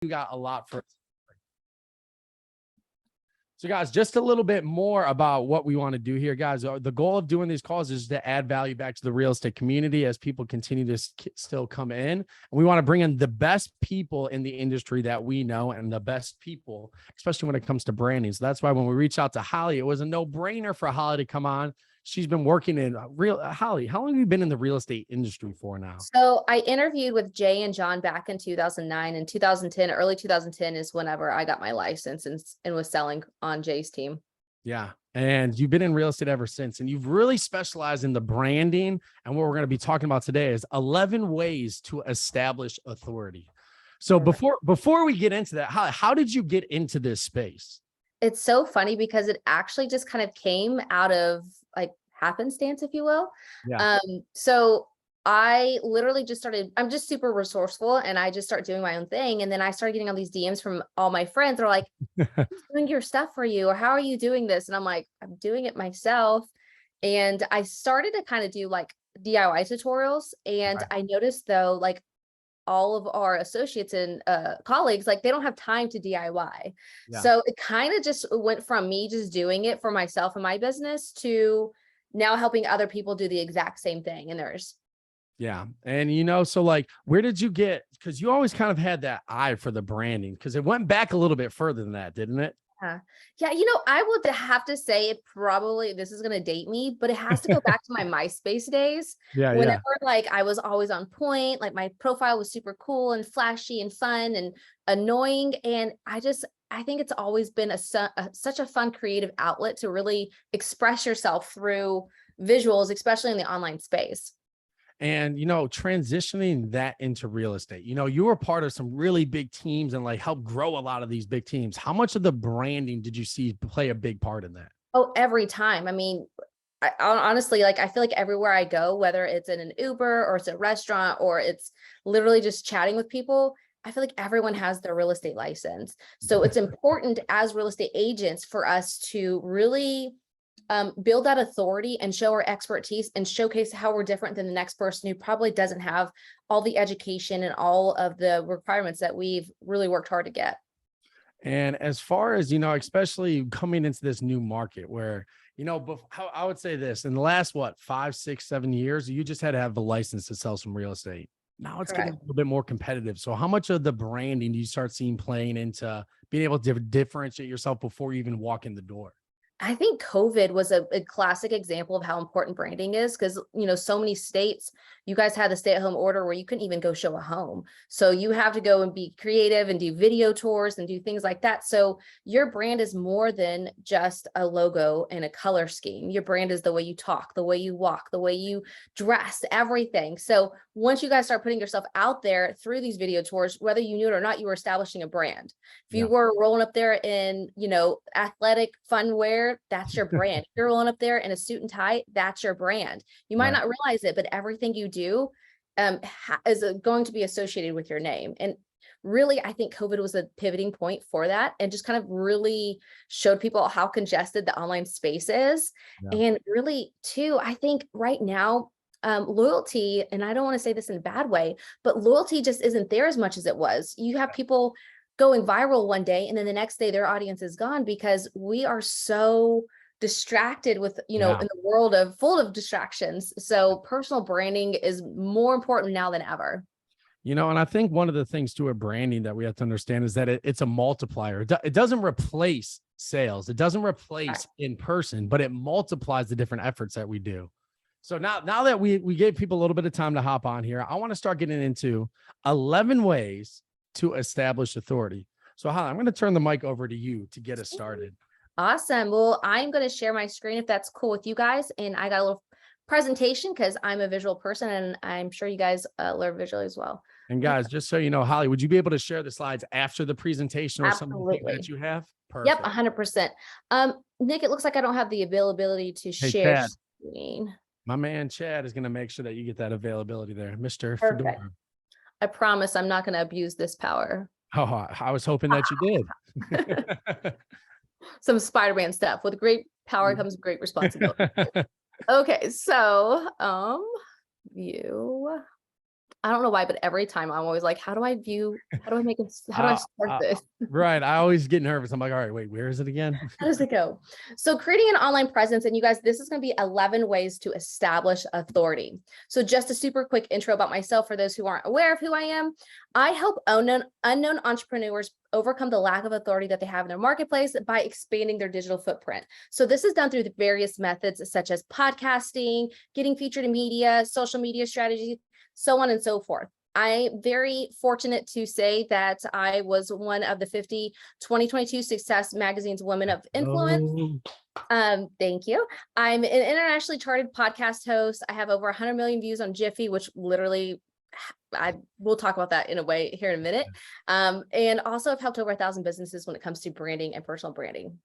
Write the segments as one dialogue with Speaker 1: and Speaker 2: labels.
Speaker 1: you got a lot for. So guys, just a little bit more about what we want to do here, guys. The goal of doing these calls is to add value back to the real estate community as people continue to still come in. And we want to bring in the best people in the industry that we know and the best people, especially when it comes to branding. So that's why when we reached out to Hollie, it was a no-brainer for Hollie to come on. She's been working in Hollie, how long have you been in the real estate industry for now?
Speaker 2: So I interviewed with Jay and John back in 2009 and 2010, early 2010 is whenever I got my license and was selling on Jay's team.
Speaker 1: Yeah. And you've been in real estate ever since, and you've really specialized in the branding. And what we're going to be talking about today is 11 ways to establish authority. So before we get into that, how did you get into this space?
Speaker 2: It's so funny because it actually just kind of came out of like happenstance, if you will.
Speaker 1: Yeah.
Speaker 2: So I literally just started, I'm just super resourceful and I just start doing my own thing. And then I started getting all these DMs from all my friends. They're like, who's doing your stuff for you? Or how are you doing this? And I'm like, I'm doing it myself. And I started to kind of do like DIY tutorials. And I noticed though, like all of our associates and colleagues, like they don't have time to DIY. Yeah. So it kind of just went from me just doing it for myself and my business to now helping other people do the exact same thing in theirs.
Speaker 1: Yeah. And, so like, where did you get, because you always kind of had that eye for the branding, because it went back a little bit further than that, didn't it?
Speaker 2: Yeah. I would have to say it probably, this is going to date me, but it has to go back to my MySpace days. Yeah. Whenever like I was always on point, like my profile was super cool and flashy and fun and annoying. And I think it's always been such a fun creative outlet to really express yourself through visuals, especially in the online space.
Speaker 1: And, transitioning that into real estate, you were part of some really big teams and like help grow a lot of these big teams. How much of the branding did you see play a big part in that?
Speaker 2: Oh, every time. I mean, I honestly, like, I feel like everywhere I go, whether it's in an Uber or it's a restaurant or it's literally just chatting with people, I feel like everyone has their real estate license. So it's important as real estate agents for us to really build that authority and show our expertise and showcase how we're different than the next person who probably doesn't have all the education and all of the requirements that we've really worked hard to get.
Speaker 1: And as far as, especially coming into this new market where, I would say this in the last, 5, 6, 7 years, you just had to have a license to sell some real estate. Now it's getting a little bit more competitive. So how much of the branding do you start seeing playing into being able to differentiate yourself before you even walk in the door?
Speaker 2: I think COVID was a classic example of how important branding is because, so many states, you guys had the stay-at-home order where you couldn't even go show a home. So you have to go and be creative and do video tours and do things like that. So your brand is more than just a logo and a color scheme. Your brand is the way you talk, the way you walk, the way you dress, everything. So once you guys start putting yourself out there through these video tours, whether you knew it or not, you were establishing a brand. If you were rolling up there in, athletic fun wear, that's your brand. If you're rolling up there in a suit and tie, that's your brand. You might not realize it, but everything you do is going to be associated with your name. And really, I think COVID was a pivoting point for that and just kind of really showed people how congested the online space is. And really, too, I think right now, loyalty, and I don't want to say this in a bad way, but loyalty just isn't there as much as it was. You have people going viral one day and then the next day their audience is gone because we are so distracted with, in the world full of distractions. So personal branding is more important now than ever.
Speaker 1: And I think one of the things to a branding that we have to understand is that it's a multiplier. It doesn't replace sales. It doesn't replace in person, but it multiplies the different efforts that we do. So now that we gave people a little bit of time to hop on here, I want to start getting into 11 ways to establish authority. So Hollie, I'm going to turn the mic over to you to get us started.
Speaker 2: Awesome. Well, I'm going to share my screen if that's cool with you guys. And I got a little presentation because I'm a visual person and I'm sure you guys learn visually as well.
Speaker 1: And guys, just so you know, Hollie, would you be able to share the slides after the presentation or something that you have?
Speaker 2: Perfect. Yep, 100%. Nick, it looks like I don't have the availability to share screen.
Speaker 1: My man Chad is going to make sure that you get that availability there, Mr. Fedora.
Speaker 2: I promise I'm not going to abuse this power.
Speaker 1: Oh, I was hoping that you did.
Speaker 2: Some Spider-Man stuff. With great power comes great responsibility. Okay, so view. I don't know why, but every time I'm always like, how do I make it, how do I start
Speaker 1: Uh,
Speaker 2: this?
Speaker 1: right. I always get nervous. I'm like, all right, wait, where is it again?
Speaker 2: How does it go? So creating an online presence, and you guys, this is going to be 11 ways to establish authority. So just a super quick intro about myself for those who aren't aware of who I am. I help unknown entrepreneurs overcome the lack of authority that they have in their marketplace by expanding their digital footprint. So this is done through the various methods such as podcasting, getting featured in media, social media strategies, so on and so forth. I'm very fortunate to say that I was one of the 50 2022 Success Magazine's Women of Influence. Thank you. I'm an internationally charted podcast host. I have over 100 million views on Jiffy, which literally we'll talk about that in a way here in a minute. And also I've helped over 1,000 businesses when it comes to branding and personal branding.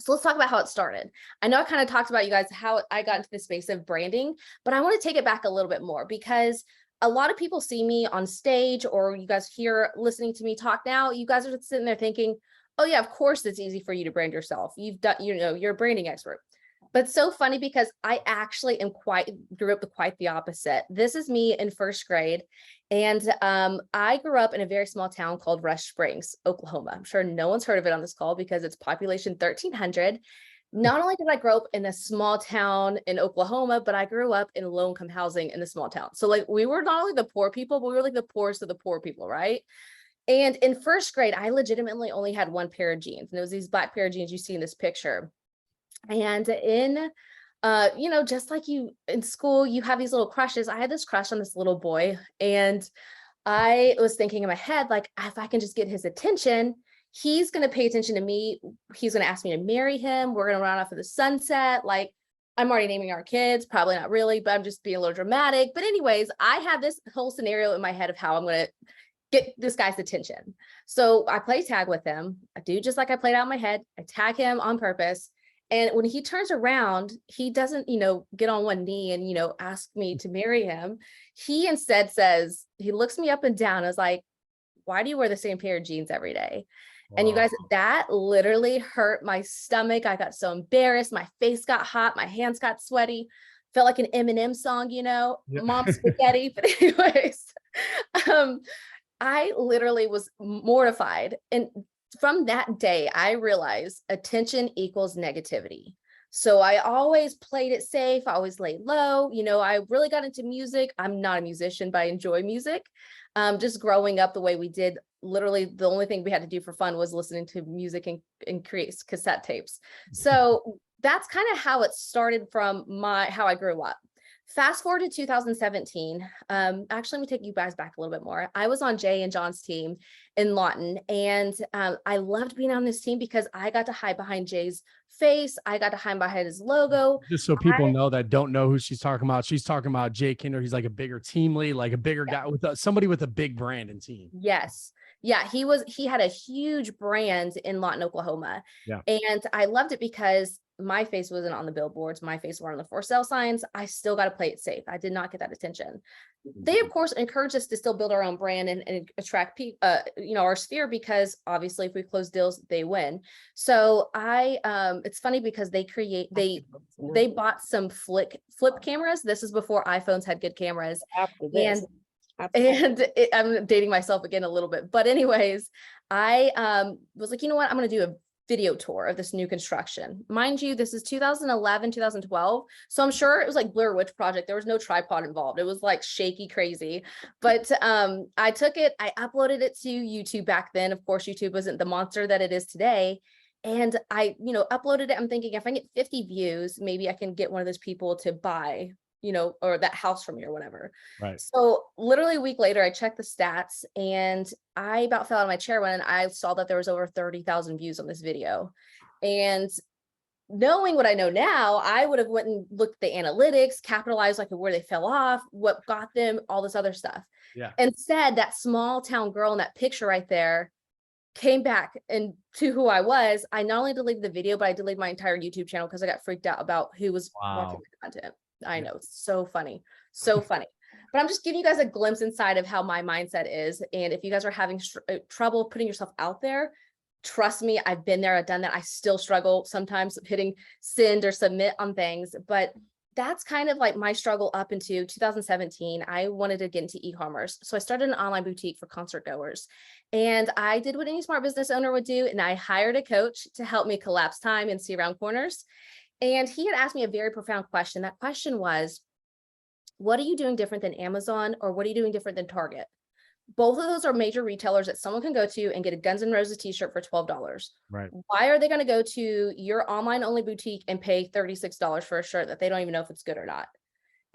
Speaker 2: So let's talk about how it started. I know I kind of talked about you guys, how I got into the space of branding, but I want to take it back a little bit more because a lot of people see me on stage or you guys here listening to me talk now, you guys are sitting there thinking, oh yeah, of course it's easy for you to brand yourself. You've done, you're a branding expert. But it's so funny because I actually grew up quite the opposite. This is me in first grade. And I grew up in a very small town called Rush Springs, Oklahoma. I'm sure no one's heard of it on this call because it's population 1,300. Not only did I grow up in a small town in Oklahoma, but I grew up in low income housing in the small town. So like we were not only the poor people, but we were like the poorest of the poor people, right? And in first grade, I legitimately only had one pair of jeans. And it was these black pair of jeans you see in this picture. And in, just like you in school, you have these little crushes. I had this crush on this little boy. And I was thinking in my head, like, if I can just get his attention, he's going to pay attention to me. He's going to ask me to marry him. We're going to run off of the sunset. Like, I'm already naming our kids, probably not really, but I'm just being a little dramatic. But anyways, I had this whole scenario in my head of how I'm going to get this guy's attention. So I play tag with him. I do just like I played out in my head. I tag him on purpose. And when he turns around, he doesn't, get on one knee and, ask me to marry him. He instead says, he looks me up and down. I was like, why do you wear the same pair of jeans every day? And you guys, that literally hurt my stomach. I got so embarrassed. My face got hot. My hands got sweaty. Felt like an Eminem song,
Speaker 1: Yeah.
Speaker 2: Mom spaghetti. But anyways, I literally was mortified. And from that day, I realized attention equals negativity. So I always played it safe. I always laid low. I really got into music. I'm not a musician, but I enjoy music. Just growing up the way we did, literally the only thing we had to do for fun was listening to music and create cassette tapes. So that's kind of how it started from how I grew up. Fast forward to 2017. Actually, let me take you guys back a little bit more. I was on Jay and John's team in Lawton, and I loved being on this team because I got to hide behind Jay's face. I got to hide behind his logo.
Speaker 1: Just so people know that don't know who she's talking about. She's talking about Jay Kinder. He's like a bigger team lead, like a bigger guy with somebody with a big brand and team.
Speaker 2: Yes. Yeah, he had a huge brand in Lawton, Oklahoma.
Speaker 1: Yeah.
Speaker 2: And I loved it because my face wasn't on the billboards. My face wasn't on the for sale signs. I still got to play it safe. I did not get that attention. They, of course, encourage us to still build our own brand and attract people, our sphere, because obviously if we close deals, they win. So it's funny because they bought some flip cameras. This is before iPhones had good cameras. I'm dating myself again a little bit, but anyways, I was like, you know what, I'm going to do a video tour of this new construction. Mind you, this is 2011, 2012. So I'm sure it was like Blair Witch Project. There was no tripod involved. It was like shaky crazy. But I took it, I uploaded it to YouTube back then. Of course, YouTube wasn't the monster that it is today. And I, uploaded it. I'm thinking if I get 50 views, maybe I can get one of those people to buy, or that house from me or whatever.
Speaker 1: Right.
Speaker 2: So literally a week later, I checked the stats and I about fell out of my chair when I saw that there was over 30,000 views on this video. And knowing what I know now, I would have went and looked at the analytics, capitalized like where they fell off, what got them, all this other stuff.
Speaker 1: Yeah.
Speaker 2: Instead, that small town girl in that picture right there came back and to who I was. I not only deleted the video, but I deleted my entire YouTube channel because I got freaked out about who was watching the content. I know, it's so funny, so funny. But I'm just giving you guys a glimpse inside of how my mindset is. And if you guys are having trouble putting yourself out there, trust me, I've been there, I've done that. I still struggle sometimes hitting send or submit on things, but that's kind of like my struggle up into 2017. I wanted to get into e-commerce. So I started an online boutique for concert goers. And I did what any smart business owner would do. And I hired a coach to help me collapse time and see around corners. And he had asked me a very profound question. That question was, what are you doing different than Amazon, or what are you doing different than Target? Both of those are major retailers that someone can go to and get a Guns N' Roses t-shirt for $12.
Speaker 1: Right.
Speaker 2: Why are they going to go to your online only boutique and pay $36 for a shirt that they don't even know if it's good or not?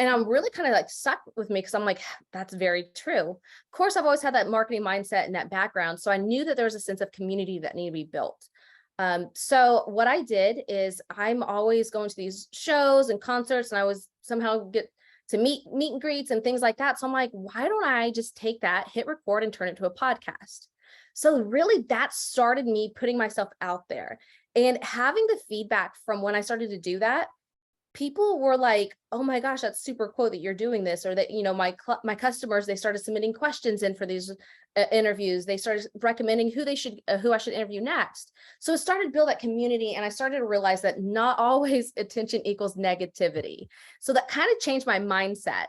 Speaker 2: And I'm really kind of like stuck with me, because I'm like, that's very true. Of course, I've always had that marketing mindset and that background. So I knew that there was a sense of community that needed to be built. So what I did is I'm always going to these shows and concerts, and I was somehow get to meet and greets and things like that. So I'm like, why don't I just take that, hit record, and turn it to a podcast? So really that started me putting myself out there and having the feedback from when I started to do that. People were like, oh my gosh, that's super cool that you're doing this. Or that, you know, my customers, they started submitting questions in for these interviews. They started recommending who I should interview next. So it started to build that community. And I started to realize that not always attention equals negativity. So that kind of changed my mindset.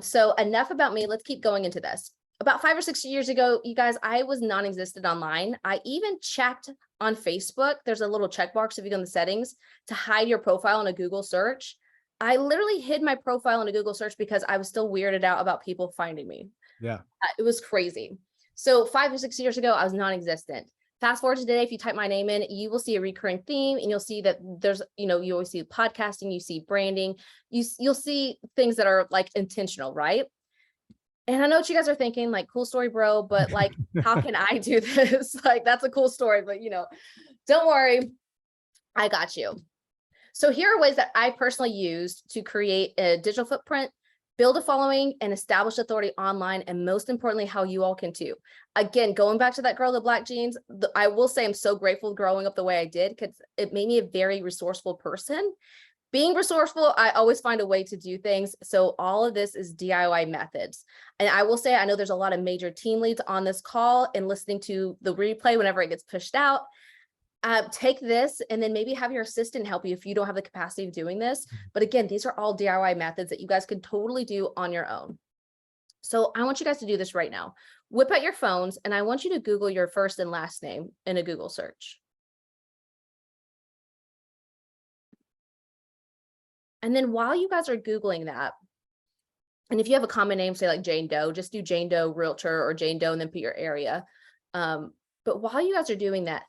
Speaker 2: So enough about me. Let's keep going into this. About 5 or 6 years ago, you guys, I was non-existent online. I even checked on Facebook. There's a little checkbox if you go in the settings to hide your profile in a Google search. I literally hid my profile in a Google search because I was still weirded out about people finding me.
Speaker 1: Yeah.
Speaker 2: It was crazy. So 5 or 6 years ago, I was non-existent. Fast forward to today, if you type my name in, you will see a recurring theme, and you'll see that there's, you know, you always see podcasting, you see branding, you'll see things that are like intentional, right? And I know what you guys are thinking, like, cool story, bro, but like, how can I do this? Like, that's a cool story, but you know, don't worry, I got you. So here are ways that I personally used to create a digital footprint, build a following, and establish authority online. And most importantly, how you all can too. Again, going back to that girl with black jeans, I will say I'm so grateful growing up the way I did, because it made me a very resourceful person. Being resourceful, I always find a way to do things. So all of this is DIY methods. And I will say, I know there's a lot of major team leads on this call and listening to the replay whenever it gets pushed out. Take this and then maybe have your assistant help you if you don't have the capacity of doing this. But again, these are all DIY methods that you guys can totally do on your own. So I want you guys to do this right now. Whip out your phones, and I want you to Google your first and last name in a Google search. And then while you guys are Googling that, and if you have a common name, say like Jane Doe, just do Jane Doe Realtor or Jane Doe and then put your area. But while you guys are doing that,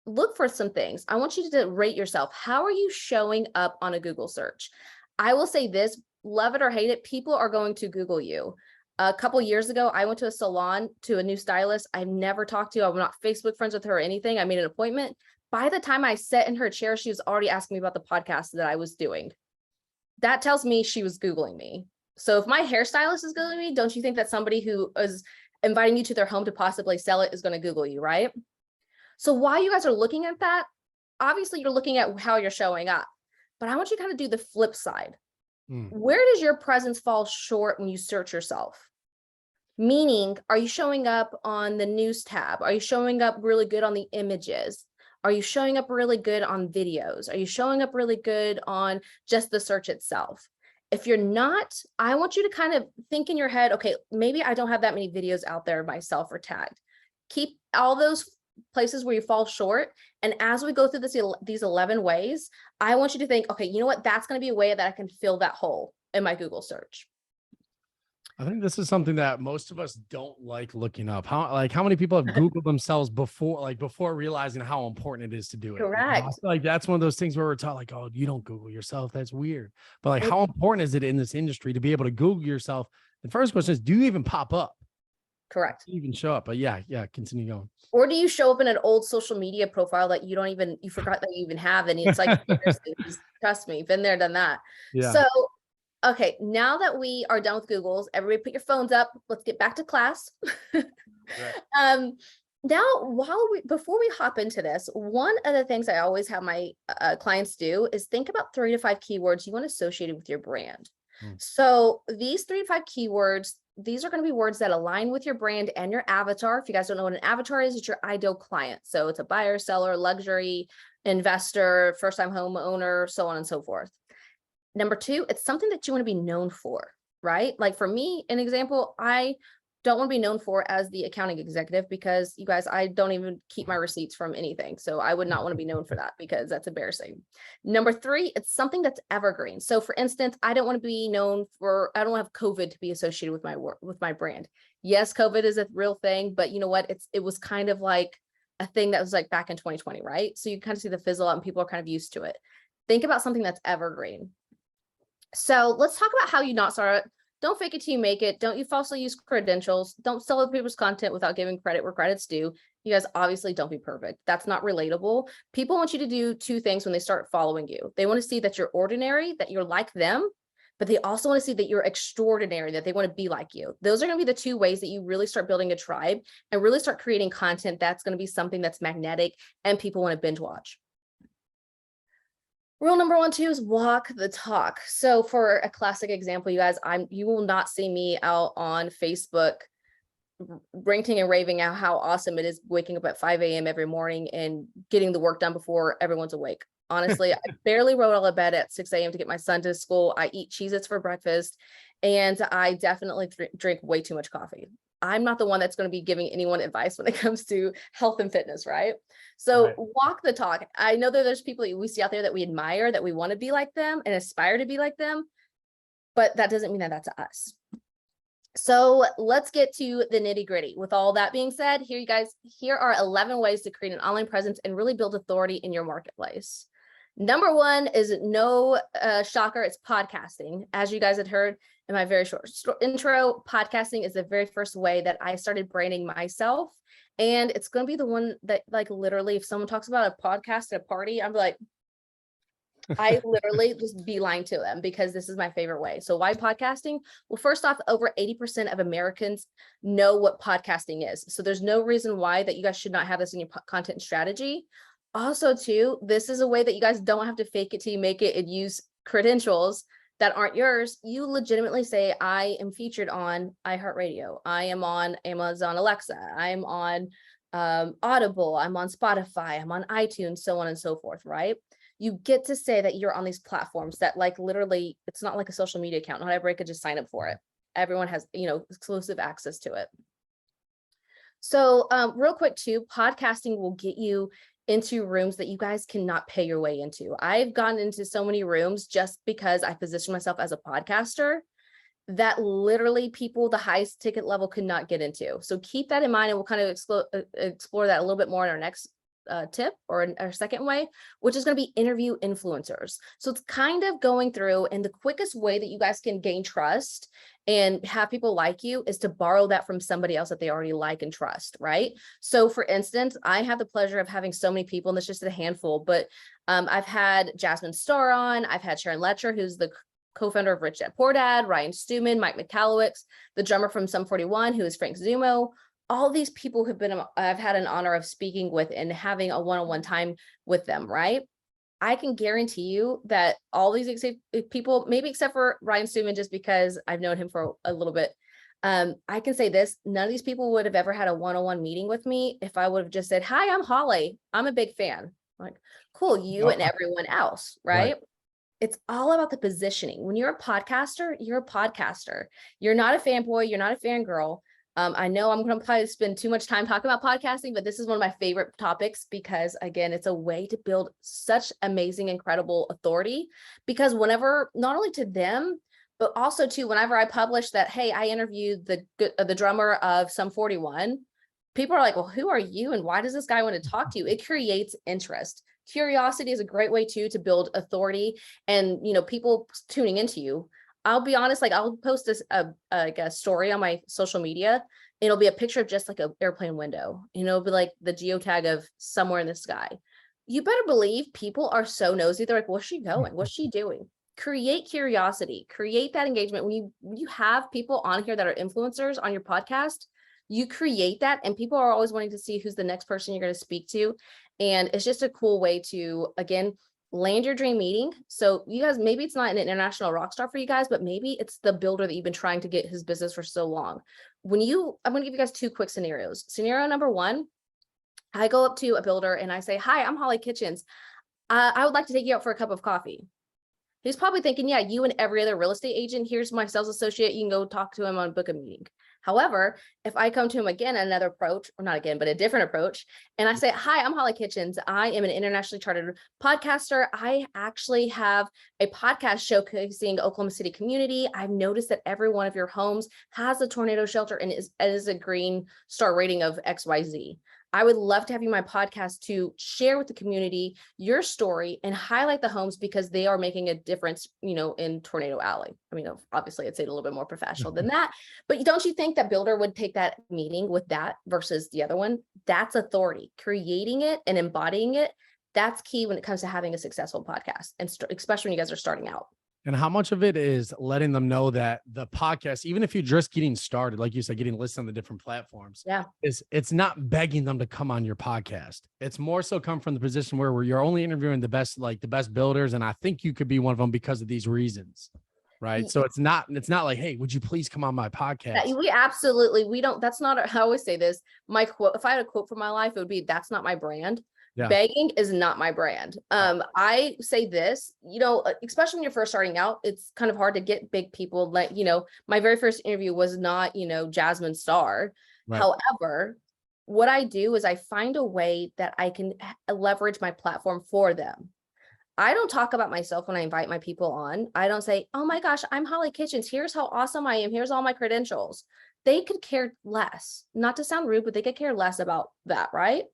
Speaker 2: look for some things. I want you to rate yourself. How are you showing up on a Google search? I will say this, love it or hate it, people are going to Google you. A couple years ago, I went to a salon to a new stylist I've never talked to. I'm not Facebook friends with her or anything. I made an appointment. By the time I sat in her chair, she was already asking me about the podcast that I was doing. That tells me she was Googling me. So if my hairstylist is Googling me, don't you think that somebody who is inviting you to their home to possibly sell it is going to Google you, right? So while you guys are looking at that, obviously you're looking at how you're showing up, but I want you to kind of do the flip side. Where does your presence fall short when you search yourself? Meaning, are you showing up on the news tab? Are you showing up really good on the images? Are you showing up really good on videos? Are you showing up really good on just the search itself? If you're not, I want you to kind of think in your head, okay, maybe I don't have that many videos out there myself or tagged. Keep all those places where you fall short. And as we go through these 11 ways, I want you to think, okay, you know what? That's going to be a way that I can fill that hole in my Google search.
Speaker 1: I think this is something that most of us don't like looking up. How many people have Googled themselves before realizing how important it is to do it?
Speaker 2: Correct.
Speaker 1: I feel like that's one of those things where we're taught like, oh, you don't Google yourself. That's weird. But like, how important is it in this industry to be able to Google yourself? The first question is, do you even pop up?
Speaker 2: Correct.
Speaker 1: Do you even show up? But yeah, continue going.
Speaker 2: Or do you show up in an old social media profile that you forgot that you even have? And it's like, trust me, been there, done that.
Speaker 1: Yeah.
Speaker 2: So okay, now that we are done with Googles, everybody put your phones up. Let's get back to class.
Speaker 1: Right.
Speaker 2: Now, before we hop into this, one of the things I always have my clients do is think about 3 to 5 keywords you want associated with your brand. So these 3 to 5 keywords, these are going to be words that align with your brand and your avatar. If you guys don't know what an avatar is, it's your ideal client. So it's a buyer, seller, luxury, investor, first-time homeowner, so on and so forth. Number two, it's something that you want to be known for, right? Like for me, an example, I don't want to be known for as the accounting executive because you guys, I don't even keep my receipts from anything. So I would not want to be known for that because that's embarrassing. Number three, it's something that's evergreen. So for instance, I don't want to be known for, I don't have COVID to be associated with my work, with my brand. Yes, COVID is a real thing, but you know what? It was kind of like a thing that was like back in 2020, right? So you kind of see the fizzle out and people are kind of used to it. Think about something that's evergreen. So let's talk about how you not start it. Don't fake it till you make it. Don't you falsely use credentials. Don't sell other people's content without giving credit where credit's due. You guys obviously don't be perfect. That's not relatable. People want you to do two things when they start following you. They want to see that you're ordinary, that you're like them, but they also want to see that you're extraordinary, that they want to be like you. Those are going to be the two ways that you really start building a tribe and really start creating content that's going to be something that's magnetic and people want to binge watch. Rule number 1, 2 is walk the talk. So for a classic example, you guys, you will not see me out on Facebook ranting and raving out how awesome it is waking up at 5 a.m. every morning and getting the work done before everyone's awake. Honestly, I barely roll out of bed at 6 a.m. to get my son to school. I eat Cheez-Its for breakfast, and I definitely drink way too much coffee. I'm not the one that's going to be giving anyone advice when it comes to health and fitness, right? So walk the talk. I know that there's people that we see out there that we admire, that we want to be like them and aspire to be like them, but that doesn't mean that that's us. So let's get to the nitty gritty. With all that being said, here are 11 ways to create an online presence and really build authority in your marketplace. Number 1 is no shocker, it's podcasting. As you guys had heard in my very short intro, podcasting is the very first way that I started branding myself. And it's going to be the one that, like, literally, if someone talks about a podcast at a party, I'm like, I literally just beeline to them because this is my favorite way. So why podcasting? Well, first off, over 80% of Americans know what podcasting is. So there's no reason why that you guys should not have this in your content strategy. Also, too, this is a way that you guys don't have to fake it till you make it and use credentials that aren't yours. You legitimately say, I am featured on iHeartRadio. I am on Amazon Alexa. I'm on Audible. I'm on Spotify. I'm on iTunes, so on and so forth, right? You get to say that you're on these platforms that, like, literally, it's not like a social media account. Not everybody could just sign up for it. Everyone has, exclusive access to it. So real quick too, podcasting will get you into rooms that you guys cannot pay your way into. I've gone into so many rooms just because I position myself as a podcaster that literally people, the highest ticket level, could not get into. So keep that in mind, and we'll kind of explore that a little bit more in our next tip, or our second way, which is going to be interview influencers. So it's kind of going through, and the quickest way that you guys can gain trust and have people like you is to borrow that from somebody else that they already like and trust, right? So for instance, I have the pleasure of having so many people, and it's just a handful, but I've had Jasmine Starr on, I've had Sharon Letcher, who's the co-founder of Rich Dad Poor Dad, Ryan Stewman, Mike McCallowicz, the drummer from Sum 41, who is Frank Zumo. All these people have been, I've had an honor of speaking with and having a one-on-one time with them, right? I can guarantee you that all these people, maybe except for Ryan Stewman, just because I've known him for a little bit, I can say this, none of these people would have ever had a one-on-one meeting with me if I would have just said, hi, I'm Hollie. I'm a big fan. Like, cool, you and everyone else, right? It's all about the positioning. When you're a podcaster, you're a podcaster. You're not a fanboy. You're not a fangirl. I know I'm going to probably spend too much time talking about podcasting, but this is one of my favorite topics because, again, it's a way to build such amazing, incredible authority. Because whenever, not only to them, but also to whenever I publish that, hey, I interviewed the drummer of Sum 41, people are like, well, who are you? And why does this guy want to talk to you? It creates interest. Curiosity is a great way too to build authority and, people tuning into you. I'll be honest, like, I'll post a story on my social media. It'll be a picture of just like an airplane window. It'll be like the geotag of somewhere in the sky. You better believe people are so nosy. They're like, what's she going? What's she doing? Create curiosity, create that engagement. When you have people on here that are influencers on your podcast, you create that, and people are always wanting to see who's the next person you're going to speak to. And it's just a cool way to, again, land your dream meeting. So you guys, maybe it's not an international rock star for you guys, but maybe it's the builder that you've been trying to get his business for so long. I'm going to give you guys 2 quick scenarios. Scenario number 1, I go up to a builder and I say, hi, I'm Hollie Kitchens. I would like to take you out for a cup of coffee. He's probably thinking, yeah, you and every other real estate agent, here's my sales associate. You can go talk to him on book a meeting. However, if I come to him again, another approach, or not again, but a different approach, and I say, hi, I'm Hollie Kitchens. I am an internationally chartered podcaster. I actually have a podcast showcasing Oklahoma City community. I've noticed that every one of your homes has a tornado shelter and is a green star rating of XYZ. I would love to have you on my podcast to share with the community your story and highlight the homes because they are making a difference, in Tornado Alley. I mean, obviously I'd say it a little bit more professional than that, but don't you think that builder would take that meeting with that versus the other one? That's authority. Creating it and embodying it, that's key when it comes to having a successful podcast, and especially when you guys are starting out.
Speaker 1: And how much of it is letting them know that the podcast, even if you're just getting started, like you said, getting listed on the different platforms, it's not begging them to come on your podcast. It's more so come from the position where you're only interviewing the best builders. And I think you could be one of them because of these reasons. Right. So it's not like, hey, would you please come on my podcast?
Speaker 2: We don't, that's not, I always say this, my quote, if I had a quote for my life, it would be, that's not my brand. Yeah. Begging is not my brand. I say this, especially when you're first starting out, it's kind of hard to get big people. Like, my very first interview was not, Jasmine Star. Right. However, what I do is I find a way that I can leverage my platform for them. I don't talk about myself when I invite my people on. I don't say, oh my gosh, I'm Hollie Kitchens. Here's how awesome I am. Here's all my credentials. They could care less, not to sound rude, but they could care less about that, right?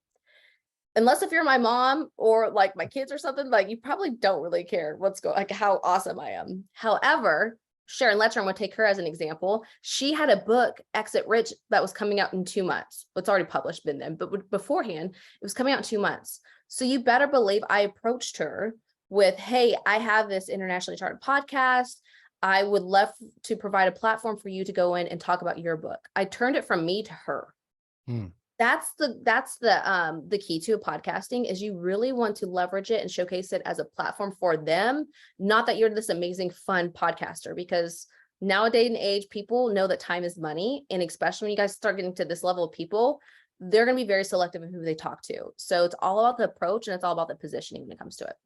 Speaker 2: Unless if you're my mom or like my kids or something, like you probably don't really care how awesome I am. However, Sharon Letcher, I'm going to take her as an example. She had a book, Exit Rich, that was coming out in 2 months. It's already published been then, but beforehand, it was coming out in 2 months. So you better believe I approached her with, hey, I have this internationally chartered podcast. I would love to provide a platform for you to go in and talk about your book. I turned it from me to her. That's the key to podcasting is you really want to leverage it and showcase it as a platform for them. Not that you're this amazing, fun podcaster, because nowadays and age, people know that time is money. And especially when you guys start getting to this level of people, they're going to be very selective in who they talk to. So it's all about the approach and it's all about the positioning when it comes to it.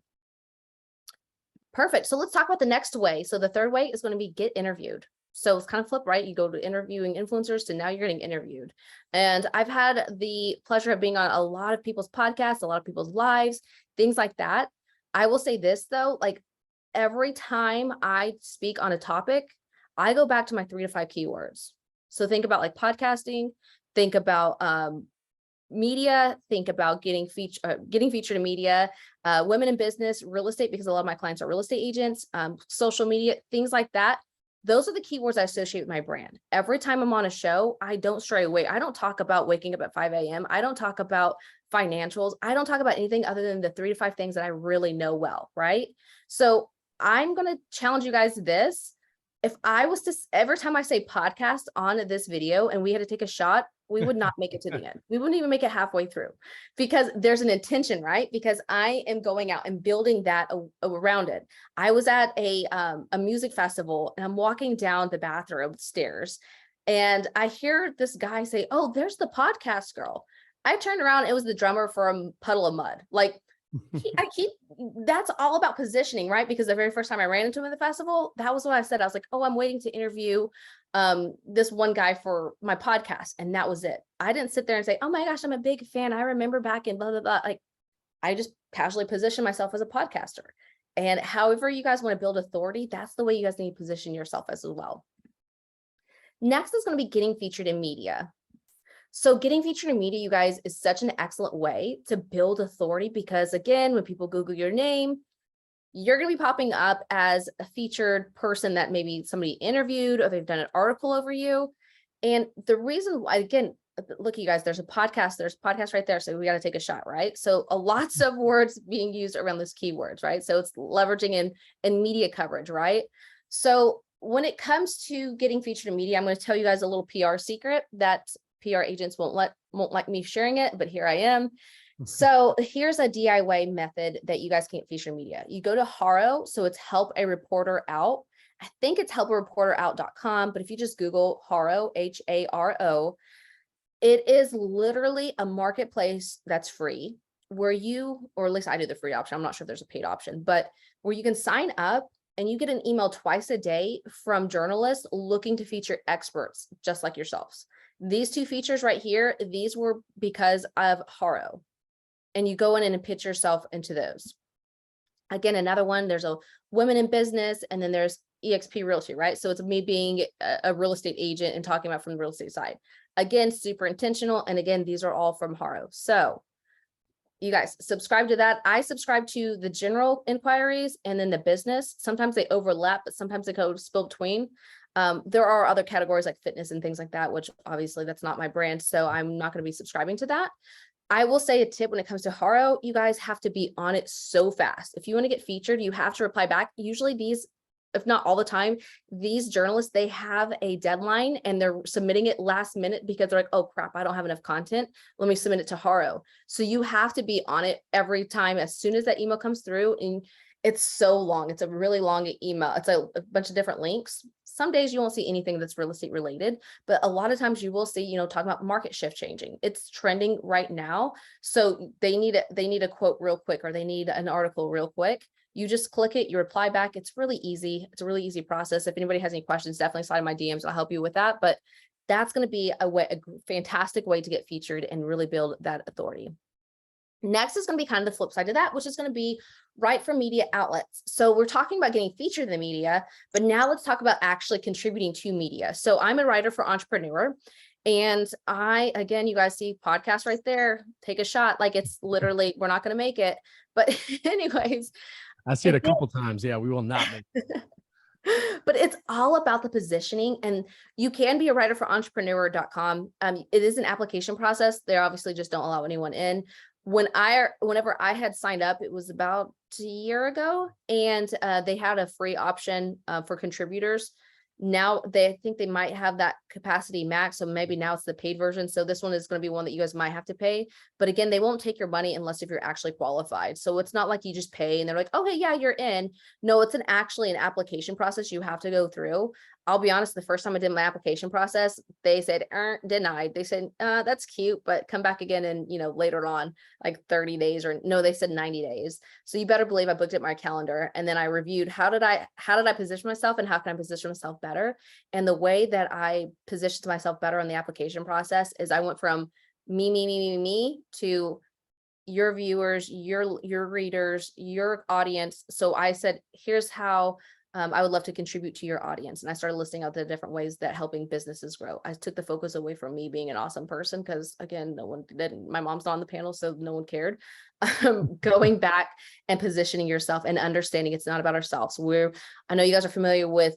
Speaker 2: Perfect. So let's talk about the next way. So the third way is going to be get interviewed. So it's kind of flip, right? You go to interviewing influencers to now you're getting interviewed. And I've had the pleasure of being on a lot of people's podcasts, a lot of people's lives, things like that. I will say this though, like every time I speak on a topic, I go back to my 3 to 5 keywords. So think about like podcasting, think about media, think about getting featured in media, women in business, real estate, because a lot of my clients are real estate agents, social media, things like that. Those are the keywords I associate with my brand. Every time I'm on a show, I don't stray away. I don't talk about waking up at 5 a.m. I don't talk about financials. I don't talk about anything other than the 3 to 5 things that I really know well, right? So I'm going to challenge you guys this. If I was to, every time I say podcast on this video and we had to take a shot, we would not make it to the end. We wouldn't even make it halfway through because there's an intention, right? Because I am going out and building that around it. I was at a music festival and I'm walking down the bathroom stairs and I hear this guy say, oh, there's the podcast girl. I turned around, it was the drummer for a Puddle of Mud. Like, that's all about positioning, right? Because the very first time I ran into him at the festival, that was what I said. I was like, oh, I'm waiting to interview this one guy for my podcast. And that was it. I didn't sit there and say, oh my gosh, I'm a big fan. I remember back in blah, blah, blah. Like I just casually position myself as a podcaster. And however you guys want to build authority, that's the way you guys need to position yourself as well. Next is going to be getting featured in media. So getting featured in media, you guys, is such an excellent way to build authority because again, when people Google your name, you're going to be popping up as a featured person that maybe somebody interviewed or they've done an article over you. And the reason why, again, look, you guys, there's a podcast right there. So we got to take a shot, right? So lots of words being used around those keywords, right? So it's leveraging in media coverage, right? So when it comes to getting featured in media, I'm going to tell you guys a little PR secret that PR agents won't like me sharing it, but here I am. So here's a DIY method that you guys can get featured in media. You go to Haro, so it's Help a Reporter Out. I think it's helpareporterout.com, but if you just Google Haro, Haro, it is literally a marketplace that's free where you, or at least I do the free option. I'm not sure if there's a paid option, but where you can sign up and you get an email twice a day from journalists looking to feature experts just like yourselves. These two features right here, these were because of Haro. And you go in and pitch yourself into those. Again, another one, there's a women in business, and then there's EXP Realty, right? So it's me being a real estate agent and talking about from the real estate side. Again, super intentional. And again, these are all from Haro. So you guys subscribe to that. I subscribe to the general inquiries and then the business. Sometimes they overlap, but sometimes they go spill between. There are other categories like fitness and things like that, which obviously that's not my brand. So I'm not going to be subscribing to that. I will say a tip when it comes to Haro, you guys have to be on it so fast. If you want to get featured, you have to reply back. Usually these, if not all the time, these journalists, they have a deadline and they're submitting it last minute because they're like, oh crap, I don't have enough content. Let me submit it to Haro. So you have to be on it every time as soon as that email comes through. And it's so long. It's a really long email. It's a bunch of different links. Some days you won't see anything that's real estate related, but a lot of times you will see, you know, talking about market shift changing. It's trending right now. So they need a quote real quick, or they need an article real quick. You just click it, you reply back. It's really easy. It's a really easy process. If anybody has any questions, definitely slide in my DMs. I'll help you with that. But that's going to be a fantastic way to get featured and really build that authority. Next is going to be kind of the flip side of that, which is going to be write for media outlets. So we're talking about getting featured in the media, but now let's talk about actually contributing to media. So I'm a writer for Entrepreneur, and again, you guys see podcast right there, take a shot. Like it's literally, we're not going to make it. But anyways.
Speaker 1: I see it a couple times. Yeah, we will not make it.
Speaker 2: But it's all about the positioning, and you can be a writer for entrepreneur.com. It is an application process. They obviously just don't allow anyone in. Whenever I had signed up, it was about a year ago, and they had a free option for contributors. Now they think they might have that capacity max, so maybe now it's the paid version. So this one is going to be one that you guys might have to pay. But again, they won't take your money unless if you're actually qualified. So it's not like you just pay and they're like, okay, yeah, you're in. No, it's actually an application process you have to go through. I'll be honest, the first time I did my application process, they said denied. They said that's cute, but come back again and later on, like 30 days, or no, they said 90 days. So you better believe I booked it my calendar, and then I reviewed how did I position myself and how can I position myself better. And the way that I positioned myself better on the application process is I went from me to your viewers, your readers, your audience. So I said, here's how I would love to contribute to your audience. And I started listing out the different ways that helping businesses grow. I took the focus away from me being an awesome person, because again, no one didn't, my mom's not on the panel, so no one cared. Going back and positioning yourself and understanding it's not about ourselves. I know you guys are familiar with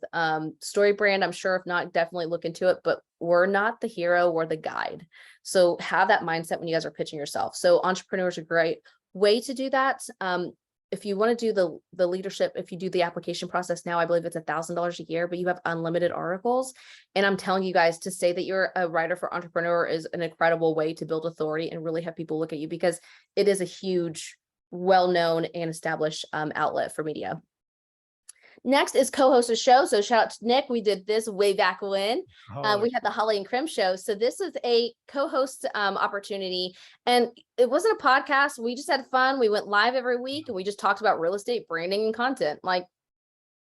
Speaker 2: Story Brand. I'm sure if not, definitely look into it, but we're not the hero, we're the guide. So have that mindset when you guys are pitching yourself. So Entrepreneur is a great way to do that. If you want to do the leadership, if you do the application process now, I believe it's $1,000 a year, but you have unlimited articles. And I'm telling you guys, to say that you're a writer for Entrepreneur is an incredible way to build authority and really have people look at you, because it is a huge, well-known and established outlet for media. Next is co-host a show. So shout out to Nick. We did this way back when we had the Hollie and Krim show. So this is a co-host opportunity, and it wasn't a podcast. We just had fun. We went live every week and we just talked about real estate, branding, and content, like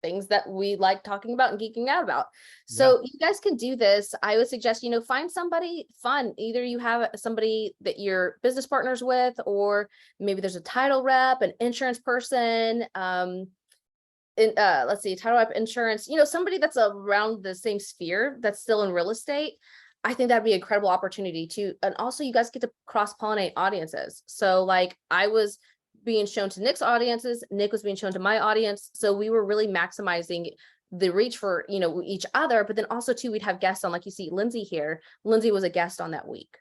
Speaker 2: things that we like talking about and geeking out about. So you guys can do this. I would suggest, find somebody fun. Either you have somebody that you're business partners with, or maybe there's a title rep, an insurance person, let's see, title rep, insurance, somebody that's around the same sphere that's still in real estate. I think that'd be an incredible opportunity too. And also you guys get to cross-pollinate audiences. So like I was being shown to Nick's audiences, Nick was being shown to my audience. So we were really maximizing the reach for, each other. But then also too, we'd have guests on, like you see Lindsay here. Lindsay was a guest on that week.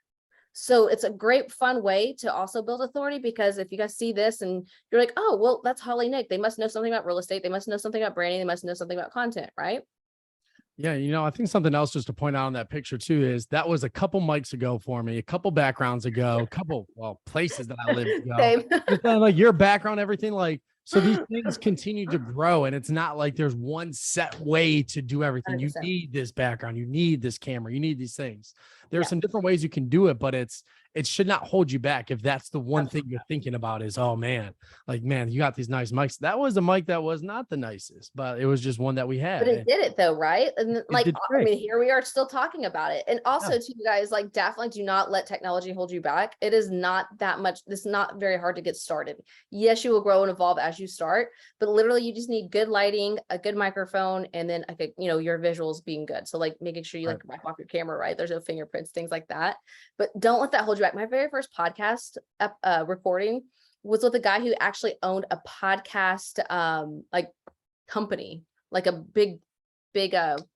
Speaker 2: So it's a great, fun way to also build authority, because if you guys see this and you're like, oh, well, that's Hollie, Nick, they must know something about real estate. They must know something about branding. They must know something about content, right?
Speaker 1: Yeah. I think something else just to point out on that picture too, is that was a couple mics ago for me, a couple backgrounds ago, a couple, places that I lived ago. Just like your background, everything, like, so these things continue to grow, and it's not like there's one set way to do everything. 100%. You need this background, you need this camera, you need these things. There's some different ways you can do it, but it's it should not hold you back. If that's the one thing you're thinking about is, oh man, like, man, you got these nice mics. That was a mic that was not the nicest, but it was just one that we had.
Speaker 2: But it did it though, right? And like, I mean, here we are still talking about it. And also to you guys, like, definitely do not let technology hold you back. It is not that much. It's not very hard to get started. Yes, you will grow and evolve as you start, but literally you just need good lighting, a good microphone, and then like, you know, your visuals being good. So like making sure you like wipe off your camera, right? There's no fingerprints, things like that. But don't let that hold you back. My very first podcast recording was with a guy who actually owned a podcast like company, like a big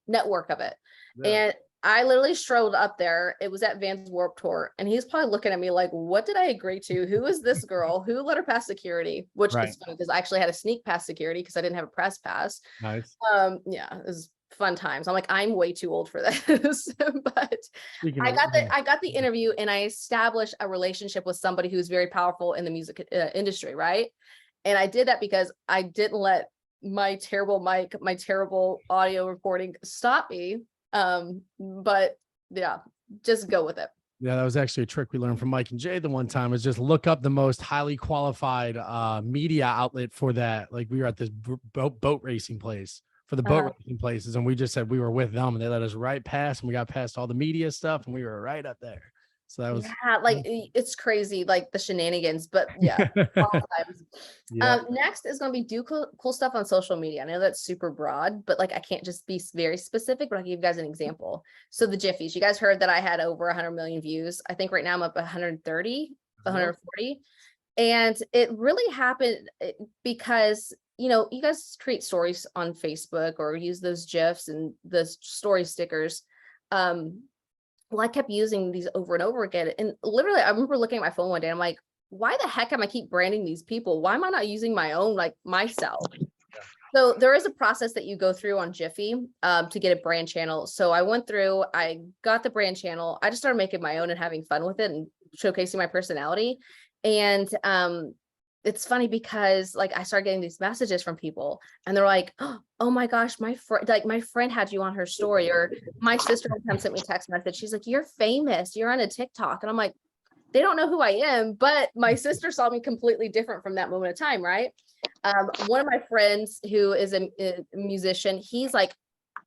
Speaker 2: network of it. Yeah. And I literally strolled up there. It was at Vans Warped Tour, and he's probably looking at me like, what did I agree to? Who is this girl? Who let her pass security? Which is funny because I actually had to sneak past security because I didn't have a press pass.
Speaker 1: Nice.
Speaker 2: Yeah, it was fun times. I'm like, I'm way too old for this. But I got the interview, and I established a relationship with somebody who's very powerful in the music industry, right? And I did that because I didn't let my terrible mic, my terrible audio recording stop me. But yeah, just go with it.
Speaker 1: Yeah, that was actually a trick we learned from Mike and Jay the one time, is just look up the most highly qualified media outlet for that. Like, we were at this boat racing place for the boat racing places, and we just said we were with them, and they let us right past, and we got past all the media stuff, and we were right up there. So that was
Speaker 2: like, it's crazy, like the shenanigans, but yeah. Next is going to be do cool stuff on social media. I know that's super broad, but like, I can't just be very specific, but I'll give you guys an example. So the Jiffies, you guys heard that I had over 100 million views. I think right now I'm up 130, 140. And it really happened because, you know, you guys create stories on Facebook or use those GIFs and the story stickers. Well, I kept using these over and over again. And literally, I remember looking at my phone one day, and I'm like, why the heck am I keep branding these people? Why am I not using my own, like myself? So there is a process that you go through on Jiffy to get a brand channel. So I went through, I got the brand channel. I just started making my own and having fun with it and showcasing my personality. And it's funny because like I started getting these messages from people, and they're like, oh my gosh, my friend had you on her story, or my sister sent me a text message. She's like, you're famous, you're on a TikTok. And I'm like, they don't know who I am, but my sister saw me completely different from that moment of time, right? One of my friends who is a musician, he's like,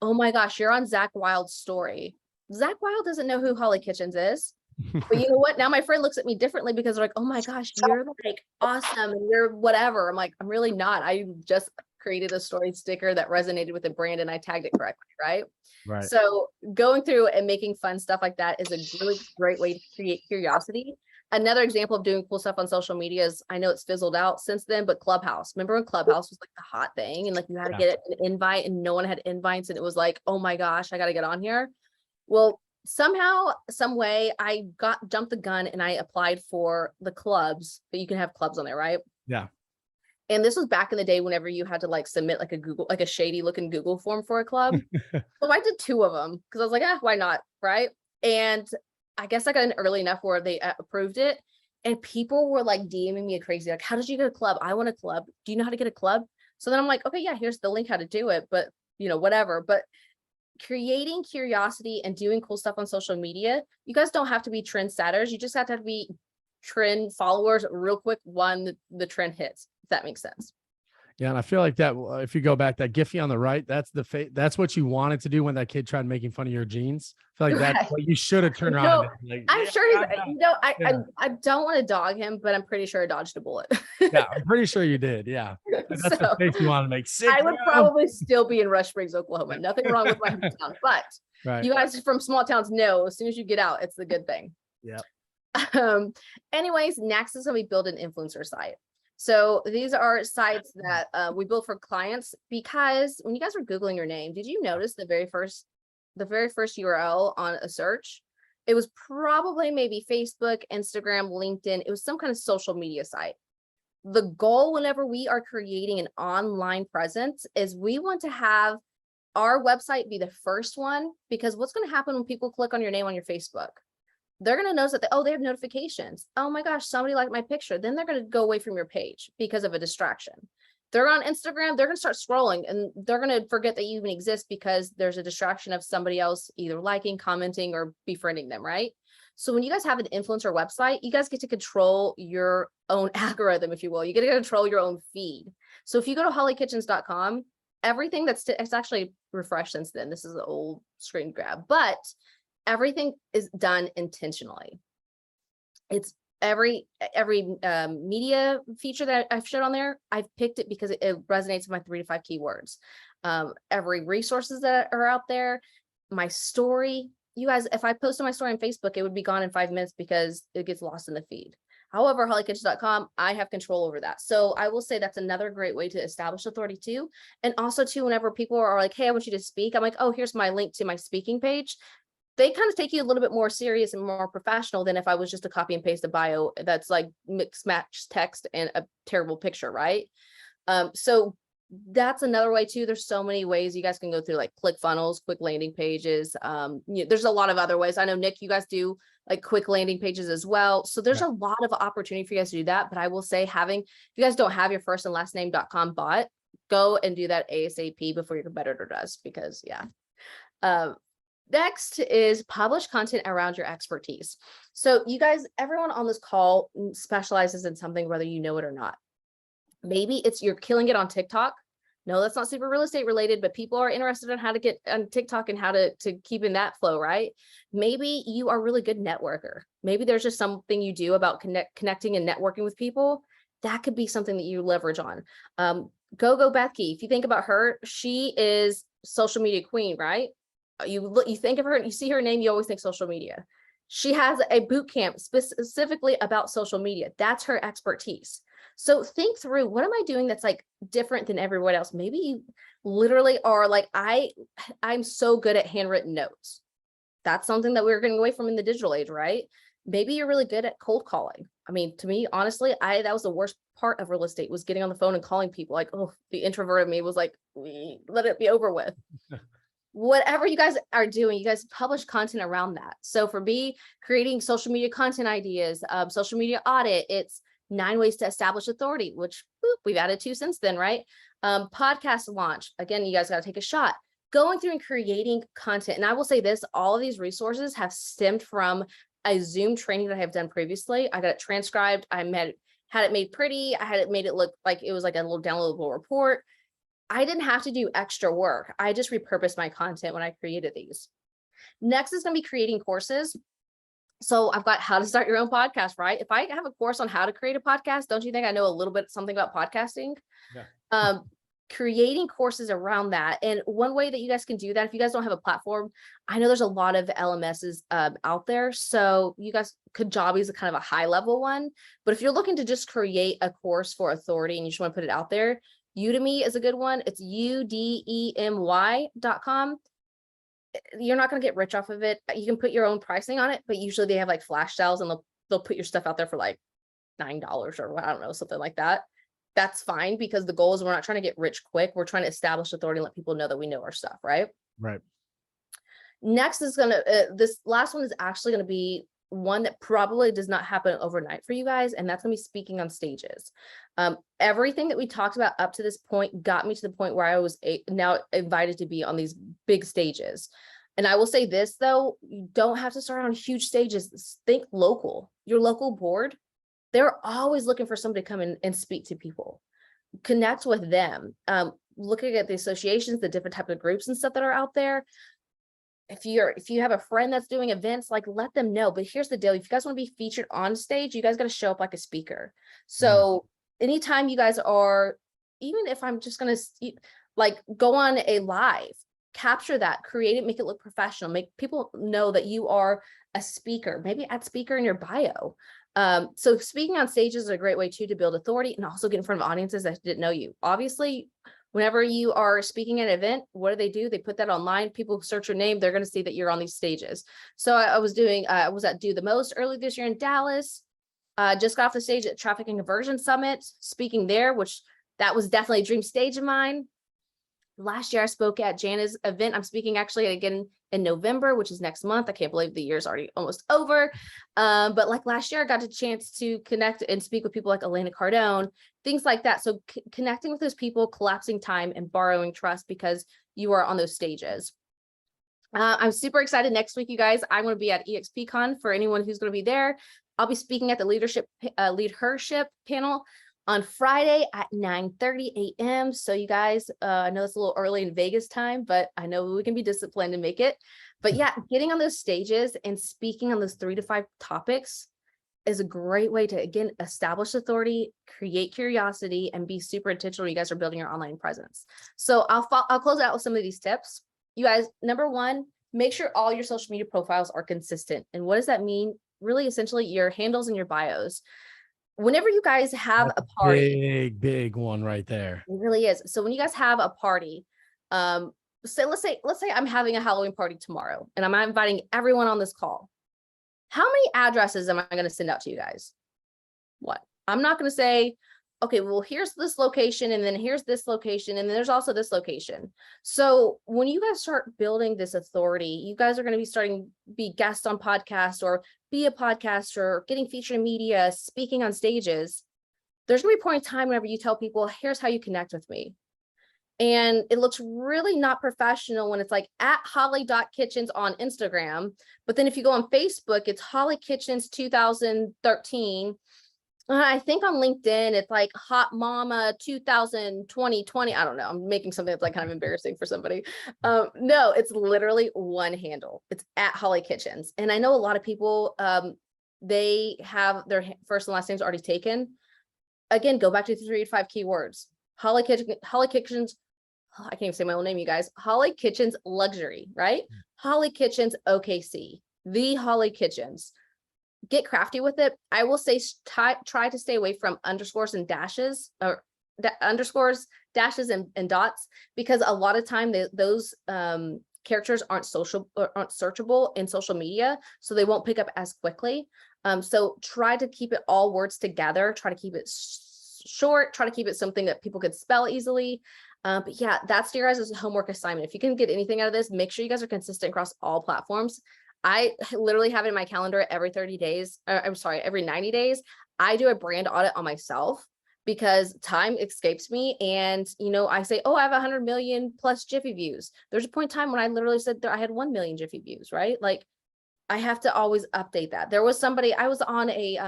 Speaker 2: oh my gosh, you're on Zach Wild's story. Zach Wild doesn't know who Hollie Kitchens is. But you know what? Now my friend looks at me differently because they're like, oh my gosh, you're like awesome and you're whatever. I'm like, I'm really not. I just created a story sticker that resonated with the brand and I tagged it correctly, right?
Speaker 1: Right.
Speaker 2: So going through and making fun stuff like that is a really great way to create curiosity. Another example of doing cool stuff on social media is, I know it's fizzled out since then, but Clubhouse. Remember when Clubhouse was like the hot thing and like you had to get an invite and no one had invites, and it was like, oh my gosh, I got to get on here. Well, somehow, some way I jumped the gun and I applied for the clubs, but you can have clubs on there, right?
Speaker 1: Yeah.
Speaker 2: And this was back in the day whenever you had to like submit like a Google, like a shady looking Google form for a club. So I did 2 of them because I was like, why not? Right. And I guess I got in early enough where they approved it, and people were like DMing me crazy. Like, how did you get a club? I want a club. Do you know how to get a club? So then I'm like, okay, yeah, here's the link how to do it, but you know, whatever. But creating curiosity and doing cool stuff on social media, you guys don't have to be trendsetters. You just have to be trend followers real quick when the trend hits, if that makes sense.
Speaker 1: Yeah, and I feel like that if you go back, that Giphy on the right, that's that's what you wanted to do when that kid tried making fun of your jeans. I feel like that's what you should have turned around. Like,
Speaker 2: I'm sure he's, you know, I don't want to dog him, but I'm pretty sure I dodged a bullet.
Speaker 1: Yeah, I'm pretty sure you did. Yeah, that's the face you want to make. Sick,
Speaker 2: I would probably still be in Rush Springs, Oklahoma. Nothing wrong with my hometown, but you guys from small towns know as soon as you get out, it's the good thing.
Speaker 1: Yeah.
Speaker 2: Anyways, next is gonna be build an influencer site. So these are sites that we build for clients, because when you guys were Googling your name, did you notice the very first URL on a search? It was probably maybe Facebook, Instagram, LinkedIn. It was some kind of social media site. The goal whenever we are creating an online presence is we want to have our website be the first one, because what's going to happen when people click on your name on your Facebook? They're going to notice that, they have notifications. Oh my gosh, somebody liked my picture. Then they're going to go away from your page because of a distraction. They're on Instagram, they're going to start scrolling and they're going to forget that you even exist because there's a distraction of somebody else either liking, commenting, or befriending them, right? So when you guys have an influencer website, you guys get to control your own algorithm, if you will. You get to control your own feed. So if you go to hollykitchens.com, everything it's actually refreshed since then. This is an old screen grab, but everything is done intentionally. It's every media feature that I've showed on there, I've picked it because it resonates with my 3 to 5 keywords. Every resources that are out there, my story, you guys, if I posted my story on Facebook, it would be gone in 5 minutes because it gets lost in the feed. However, hollykitchens.com, I have control over that. So I will say that's another great way to establish authority too. And also too, whenever people are like, hey, I want you to speak, I'm like, oh, here's my link to my speaking page. They kind of take you a little bit more serious and more professional than if I was just to copy and paste a bio that's like mixed match text and a terrible picture, right? So that's another way too. There's so many ways you guys can go through, like ClickFunnels, quick landing pages. There's a lot of other ways. I know, Nick, you guys do like quick landing pages as well. So there's a lot of opportunity for you guys to do that. But I will say, if you guys don't have your first and last name.com bot, go and do that ASAP before your competitor does, because next is publish content around your expertise. So you guys, everyone on this call specializes in something, whether you know it or not. Maybe it's you're killing it on TikTok. No, that's not super real estate related, but people are interested in how to get on TikTok and how to keep in that flow, right? Maybe you are a really good networker. Maybe there's just something you do about connecting and networking with people. That could be something that you leverage on. Go Bethke, if you think about her, she is social media queen, right? You think of her and you see her name, you always think social media. She has a boot camp specifically about social media. That's her expertise. So think through, what am I doing that's like different than everyone else? Maybe you literally are like, I'm so good at handwritten notes. That's something that we're getting away from in the digital age, right? Maybe you're really good at cold calling. I mean, to me, honestly, that was the worst part of real estate, was getting on the phone and calling people. Like, oh, the introvert of me was like, let it be over with. Whatever you guys are doing, you guys publish content around that. So for me, creating social media content ideas, social media audit, it's 9 ways to establish authority, which we've added 2 since then, right? Podcast launch. Again, you guys got to take a shot. Going through and creating content. And I will say this, all of these resources have stemmed from a Zoom training that I have done previously. I got it transcribed. I had it made pretty. I had it made it look like it was like a little downloadable report. I didn't have to do extra work. I just repurposed my content when I created these. Next is going to be creating courses. So I've got how to start your own podcast, right? If I have a course on how to create a podcast, don't you think I know a little bit something about podcasting? Yeah. Creating courses around that. And one way that you guys can do that, if you guys don't have a platform, I know there's a lot of LMSs out there. So you guys, Kajabi is a kind of a high level one. But if you're looking to just create a course for authority and you just want to put it out there, Udemy is a good one. It's udemy.com. You're not going to get rich off of it. You can put your own pricing on it, but usually they have like flash sales and they'll put your stuff out there for like $9 or I don't know, something like that. That's fine, because the goal is we're not trying to get rich quick. We're trying to establish authority and let people know that we know our stuff, right?
Speaker 1: Right.
Speaker 2: Next is this last one is actually going to be one that probably does not happen overnight for you guys, and that's going to be speaking on stages. Everything that we talked about up to this point got me to the point where I was now invited to be on these big stages. And I will say this though, you don't have to start on huge stages. Think local. Your local board, they're always looking for somebody to come in and speak to people. Connect with them. Looking at the associations, the different types of groups and stuff that are out there. If you have a friend that's doing events, like, let them know. But here's the deal. If you guys want to be featured on stage, you guys got to show up like a speaker. So anytime you guys are, even if I'm just going to like go on a live, capture that, create it, make it look professional, make people know that you are a speaker, maybe add speaker in your bio. So speaking on stages is a great way too to build authority and also get in front of audiences that didn't know you. Obviously, whenever you are speaking at an event, what do? They put that online. People search your name, they're going to see that you're on these stages. So I was at Do the Most early this year in Dallas. Just got off the stage at Traffic and Conversion Summit, speaking there, which that was definitely a dream stage of mine. Last year I spoke at Jana's event. I'm speaking actually again in November, which is next month. I can't believe the year's already almost over. But like last year, I got a chance to connect and speak with people like Elena Cardone, things like that. So connecting with those people, collapsing time and borrowing trust because you are on those stages. I'm super excited. Next week, you guys, I'm going to be at EXPCon for anyone who's going to be there. I'll be speaking at the leadership panel on Friday at 9:30 a.m. So you guys, I know it's a little early in Vegas time, but I know we can be disciplined and make it. But yeah, getting on those stages and speaking on those 3 to 5 topics is a great way to, again, establish authority, create curiosity, and be super intentional when you guys are building your online presence. So I'll close out with some of these tips. You guys, number 1, make sure all your social media profiles are consistent. And what does that mean? Really, essentially, your handles and your bios. Whenever you guys have
Speaker 1: That's
Speaker 2: a party,
Speaker 1: big one right there.
Speaker 2: it really is. So when you guys have a party, so let's say I'm having a Halloween party tomorrow, and I'm inviting everyone on this call. How many addresses am I going to send out to you guys? What? I'm not going to say, okay, well, here's this location, and then here's this location, and then there's also this location. So when you guys start building this authority, you guys are going to be starting be guests on podcasts, or be a podcaster, getting featured in media, speaking on stages. There's going to be a point in time whenever you tell people, here's how you connect with me. And it looks really not professional when it's like at holly.kitchens on Instagram. But then if you go on Facebook, it's Holly Kitchens 2013. I think on LinkedIn, it's like Hot Mama 2020. I don't know. I'm making something that's like kind of embarrassing for somebody. No, it's literally one handle. It's at Holly Kitchens. And I know a lot of people, they have their first and last names already taken. Again, go back to the 3 to 5 keywords. Holly Kitchens. I can't even say my own name, you guys. Holly Kitchens Luxury, right? Holly Kitchens OKC, the Holly Kitchens. Get crafty with it. I will say try to stay away from underscores and dashes, or underscores, dashes, and dots, because a lot of time those characters aren't searchable in social media, so they won't pick up as quickly. So try to keep it all words together. Try to keep it short. Try to keep it something that people could spell easily. But yeah, that's your guys' homework assignment. If you can get anything out of this, make sure you guys are consistent across all platforms. I literally have it in my calendar every 30 days. Every 90 days. I do a brand audit on myself because time escapes me. And, I say, oh, I have 100 million plus Jiffy views. There's a point in time when I literally said that I had 1 million Jiffy views, right? Like, I have to always update that. There was somebody, I was on a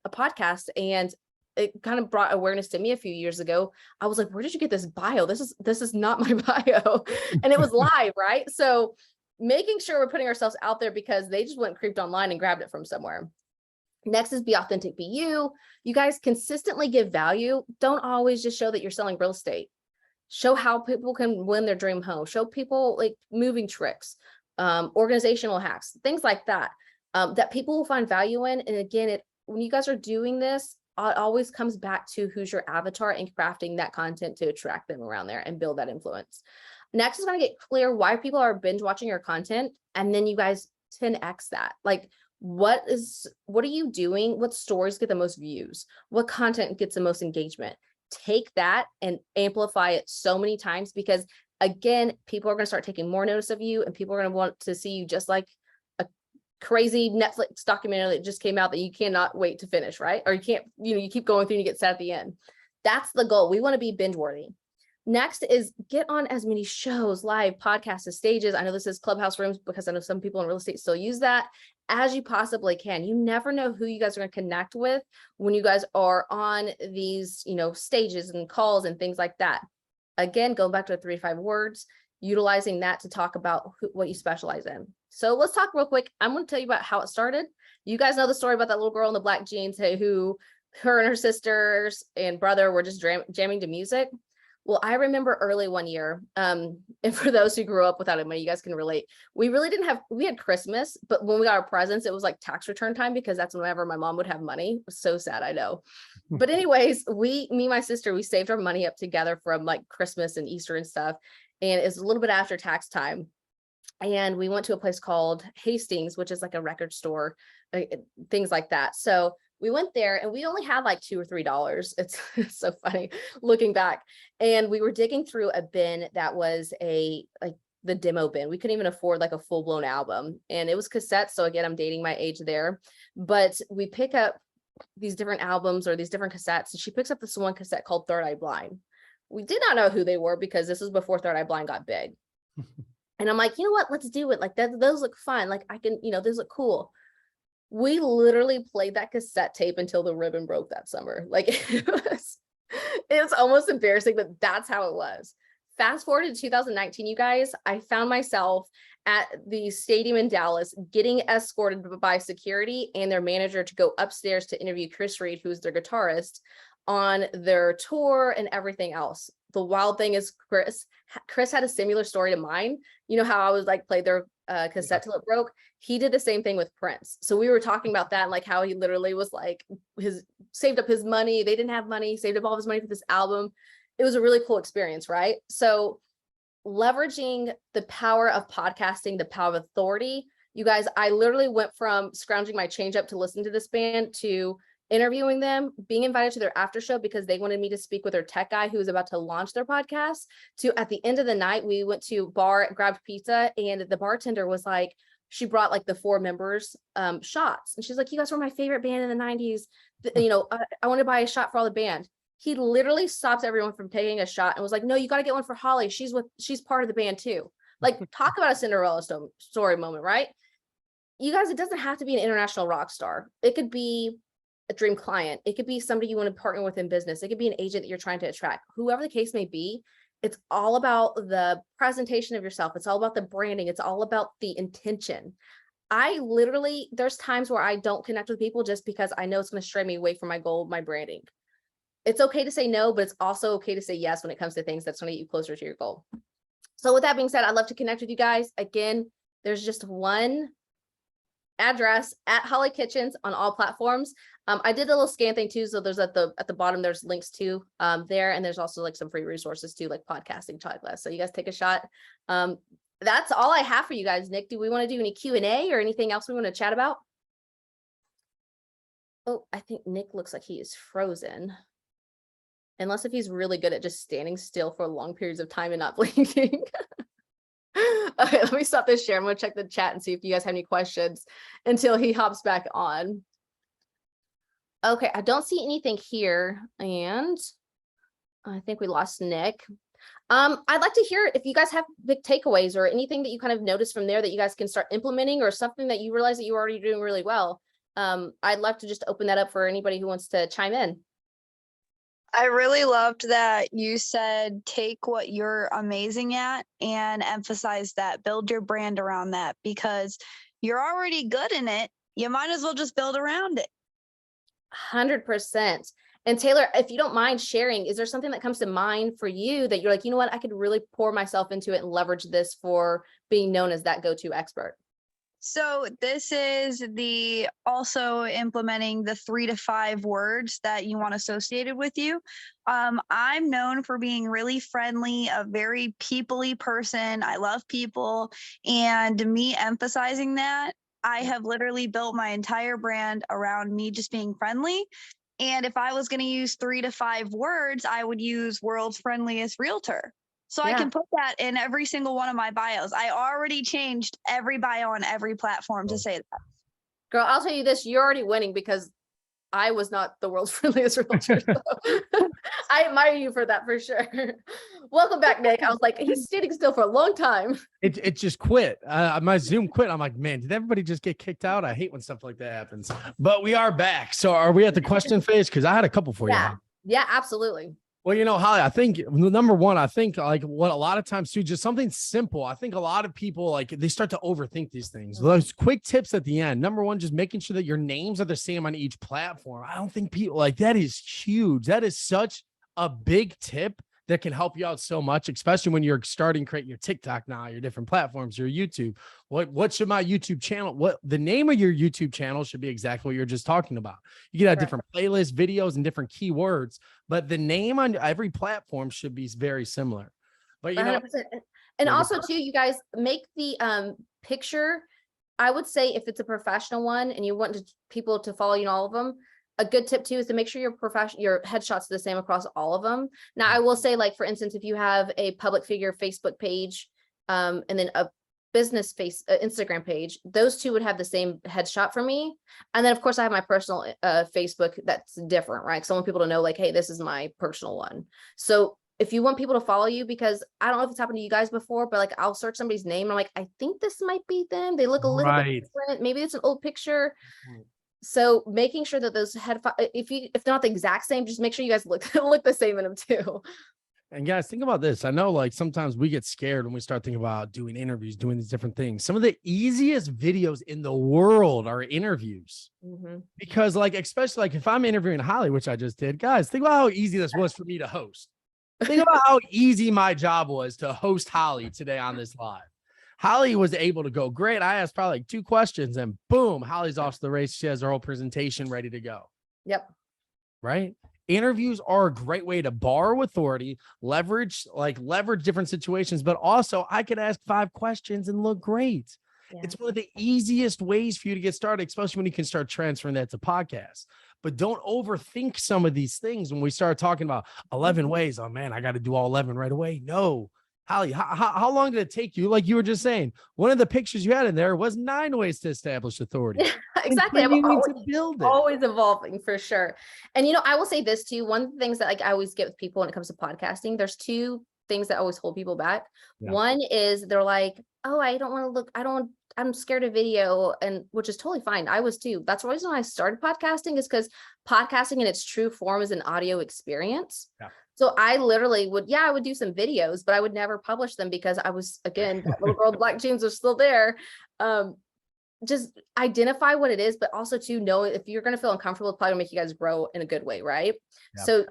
Speaker 2: podcast, and it kind of brought awareness to me a few years ago. I was like, where did you get this bio? This is not my bio. And it was live, right? So making sure we're putting ourselves out there, because they just went creeped online and grabbed it from somewhere. Next is be authentic, be you. You guys consistently give value. Don't always just show that you're selling real estate. Show how people can win their dream home. Show people like moving tricks, organizational hacks, things like that, that people will find value in. And again, when you guys are doing this, it always comes back to who's your avatar and crafting that content to attract them around there and build that influence. Next is going to get clear why people are binge watching your content. And then you guys 10x that. Like, what are you doing? What stories get the most views? What content gets the most engagement? Take that and amplify it so many times, because again, people are going to start taking more notice of you, and people are going to want to see you, just like a crazy Netflix documentary that just came out that you cannot wait to finish, right? Or you can't, you keep going through and you get sad at the end. That's the goal. We want to be binge worthy. Next is get on as many shows, live podcasts, and stages. I know this is Clubhouse rooms because I know some people in real estate still use that, as you possibly can. You never know who you guys are going to connect with when you guys are on these, stages and calls and things like that. Again, going back to the 3 to 5 words, utilizing that to talk about what you specialize in. So let's talk real quick. I'm going to tell you about how it started. You guys know the story about that little girl in the black jeans who her and her sisters and brother were just jamming to music. Well, I remember early one year, and for those who grew up without money, you guys can relate. We had Christmas, but when we got our presents, it was like tax return time, because that's whenever my mom would have money. It was so sad, I know. But anyways, me and my sister, we saved our money up together from like Christmas and Easter and stuff. And it's a little bit after tax time. And we went to a place called Hastings, which is like a record store, things like that. So we went there, and we only had like $2 or $3. It's so funny looking back. And we were digging through a bin that was the demo bin. We couldn't even afford like a full blown album, and it was cassettes. So again, I'm dating my age there, but we pick up these different albums or these different cassettes. And she picks up this one cassette called Third Eye Blind. We did not know who they were, because this was before Third Eye Blind got big. And I'm like, you know what, let's do it. Like that, those look fun. Like I can, those look cool. We literally played that cassette tape until the ribbon broke that summer. Like it was almost embarrassing, but that's how it was. Fast forward to 2019, you guys, I found myself at the stadium in Dallas getting escorted by security and their manager to go upstairs to interview Chris Reed, who's their guitarist, on their tour and everything else. The wild thing is Chris had a similar story to mine. You know how I was like, played their cassette till it broke. He did the same thing with Prince. So we were talking about that and like how he literally was like saved up his money. They didn't have money, saved up all of his money for this album. It was a really cool experience, right? So leveraging the power of podcasting, the power of authority, you guys, I literally went from scrounging my change up to listen to this band to interviewing them, being invited to their after show because they wanted me to speak with their tech guy who was about to launch their podcast, to at the end of the night, we went to bar, grabbed pizza, and the bartender was like, she brought like the 4 members shots. And she's like, you guys were my favorite band in the 90s. I want to buy a shot for all the band. He literally stopped everyone from taking a shot and was like, no, you got to get one for Hollie. She's part of the band too. Like talk about a Cinderella story moment, right? You guys, it doesn't have to be an international rock star. It could be a dream client. It could be somebody you want to partner with in business. It could be an agent that you're trying to attract. Whoever the case may be, it's all about the presentation of yourself. It's all about the branding. It's all about the intention. There's times where I don't connect with people just because I know it's going to stray me away from my goal, my branding. It's okay to say no, but it's also okay to say yes when it comes to things that's going to get you closer to your goal. So with that being said, I'd love to connect with you guys. Again, there's just one address at Hollie Kitchens on all platforms. I did a little scan thing too. So there's at the bottom, there's links to there. And there's also like some free resources too, like podcasting checklist. So you guys take a shot. That's all I have for you guys. Nick, do we want to do any Q&A or anything else we want to chat about? Oh, I think Nick looks like he is frozen. Unless if he's really good at just standing still for long periods of time and not blinking. Okay, let me stop this share. I'm going to check the chat and see if you guys have any questions until he hops back on. Okay, I don't see anything here. And I think we lost Nick. I'd like to hear if you guys have big takeaways or anything that you kind of noticed from there that you guys can start implementing, or something that you realize that you're already doing really well. I'd love to just open that up for anybody who wants to chime in.
Speaker 3: I really loved that you said take what you're amazing at and emphasize that, build your brand around that, because you're already good in it. You might as well just build around it.
Speaker 2: 100%. And Taylor, if you don't mind sharing, is there something that comes to mind for you that you're like, you know what, I could really pour myself into it and leverage this for being known as that go-to expert?
Speaker 3: So this is also implementing the 3 to 5 words that you want associated with you. I'm known for being really friendly, a very people-y person. I love people, and me emphasizing that, I have literally built my entire brand around me just being friendly. And if I was going to use 3 to 5 words, I would use world's friendliest realtor. So I can put that in every single one of my bios. I already changed every bio on every platform to say that.
Speaker 2: Girl, I'll tell you this, you're already winning because I was not the world's friendliest realtor. So I admire you for that for sure. Welcome back, Nick. I was like, he's standing still for a long time.
Speaker 1: It just quit. My Zoom quit. I'm like, man, did everybody just get kicked out? I hate when stuff like that happens. But we are back. So are we at the question phase? Because I had a couple for you.
Speaker 2: Yeah, absolutely.
Speaker 1: Well, Hollie, I think number one, like what a lot of times too, just something simple. I think a lot of people like they start to overthink these things. Those quick tips at the end. Number one, just making sure that your names are the same on each platform. I don't think people like that is huge. That is such a big tip that can help you out so much, especially when you're starting to create your TikTok now, your different platforms, your YouTube. What should my YouTube channel, what the name of your YouTube channel should be exactly what you're just talking about. You can have different playlists, videos, and different keywords, but the name on every platform should be very similar. But
Speaker 2: 100%. And also too, you guys make the picture. I would say if it's a professional one and you want people to follow you in all of them, a good tip too is to make sure your headshots are the same across all of them. Now, I will say, like, for instance, if you have a public figure Facebook page, and then a business Instagram page, those two would have the same headshot for me. And then of course I have my personal Facebook that's different, right? So I want people to know like, hey, this is my personal one. So if you want people to follow you, because I don't know if it's happened to you guys before, but like I'll search somebody's name and I'm like, I think this might be them. They look a little bit
Speaker 1: Right.
Speaker 2: different. Maybe it's an old picture. So making sure that those if not the exact same, just make sure you guys look the same in them too.
Speaker 1: And guys, think about this. I know like sometimes we get scared when we start thinking about doing interviews, doing these different things. Some of the easiest videos in the world are interviews. Because like, especially like if I'm interviewing Hollie, which I just did, guys, think about how easy this was for me to host. Think about how easy my job was to host Hollie today on this live. Hollie was able to go great. I asked probably like 2 questions and boom, Hollie's off to the race. She has her whole presentation ready to go.
Speaker 2: Yep.
Speaker 1: Right. Interviews are a great way to borrow authority, leverage different situations, but also I could ask 5 questions and look great. Yeah. It's one of the easiest ways for you to get started, especially when you can start transferring that to podcasts. But don't overthink some of these things when we start talking about 11 ways. Oh man, I got to do all 11 right away. No. Hollie, how long did it take you? Like you were just saying, one of the pictures you had in there was 9 ways to establish authority.
Speaker 2: Exactly. I'm
Speaker 1: build it.
Speaker 2: Always evolving for sure. And, I will say this too. One of the things that like I always get with people when it comes to podcasting, there's 2 things that always hold people back. Yeah. One is they're like, oh, I'm scared of video, and which is totally fine. I was too. That's the reason why I started podcasting, is because podcasting in its true form is an audio experience. Yeah. So I literally I would do some videos, but I would never publish them because I was, again, that little girl in black jeans was still there. Just identify what it is, but also to know if you're going to feel uncomfortable, it's probably gonna make you guys grow in a good way. Right. Yep. So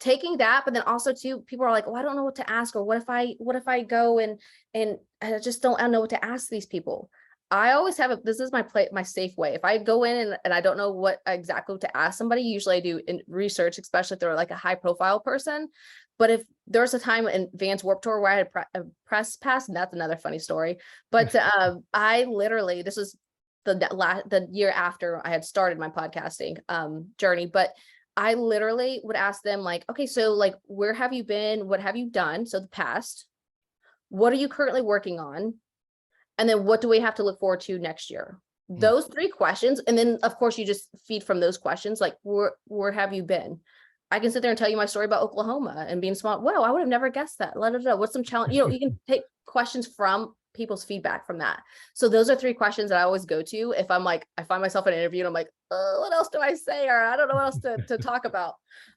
Speaker 2: taking that, but then also too, people are like, oh, I don't know what to ask. Or what if I go and I just don't know what to ask these people. I always have this is my safe way. If I go in and I don't know what exactly to ask somebody, usually I do in research, especially if they're like a high profile person. But if there's a time in Vans Warped Tour where I had a press pass, and that's another funny story. But I literally, this was the year after I had started my podcasting journey, but I literally would ask them like, okay, so like, where have you been? What have you done? So the past, what are you currently working on? And then what do we have to look forward to next year? Those 3 questions. And then of course you just feed from those questions. Like, where have you been? I can sit there and tell you my story about Oklahoma and being small. Whoa, I would have never guessed that. Let it know. What's some challenge? You can take questions from people's feedback from that. So those are 3 questions that I always go to. If I'm like, I find myself in an interview and I'm like, oh, what else do I say? Or I don't know what else to talk about.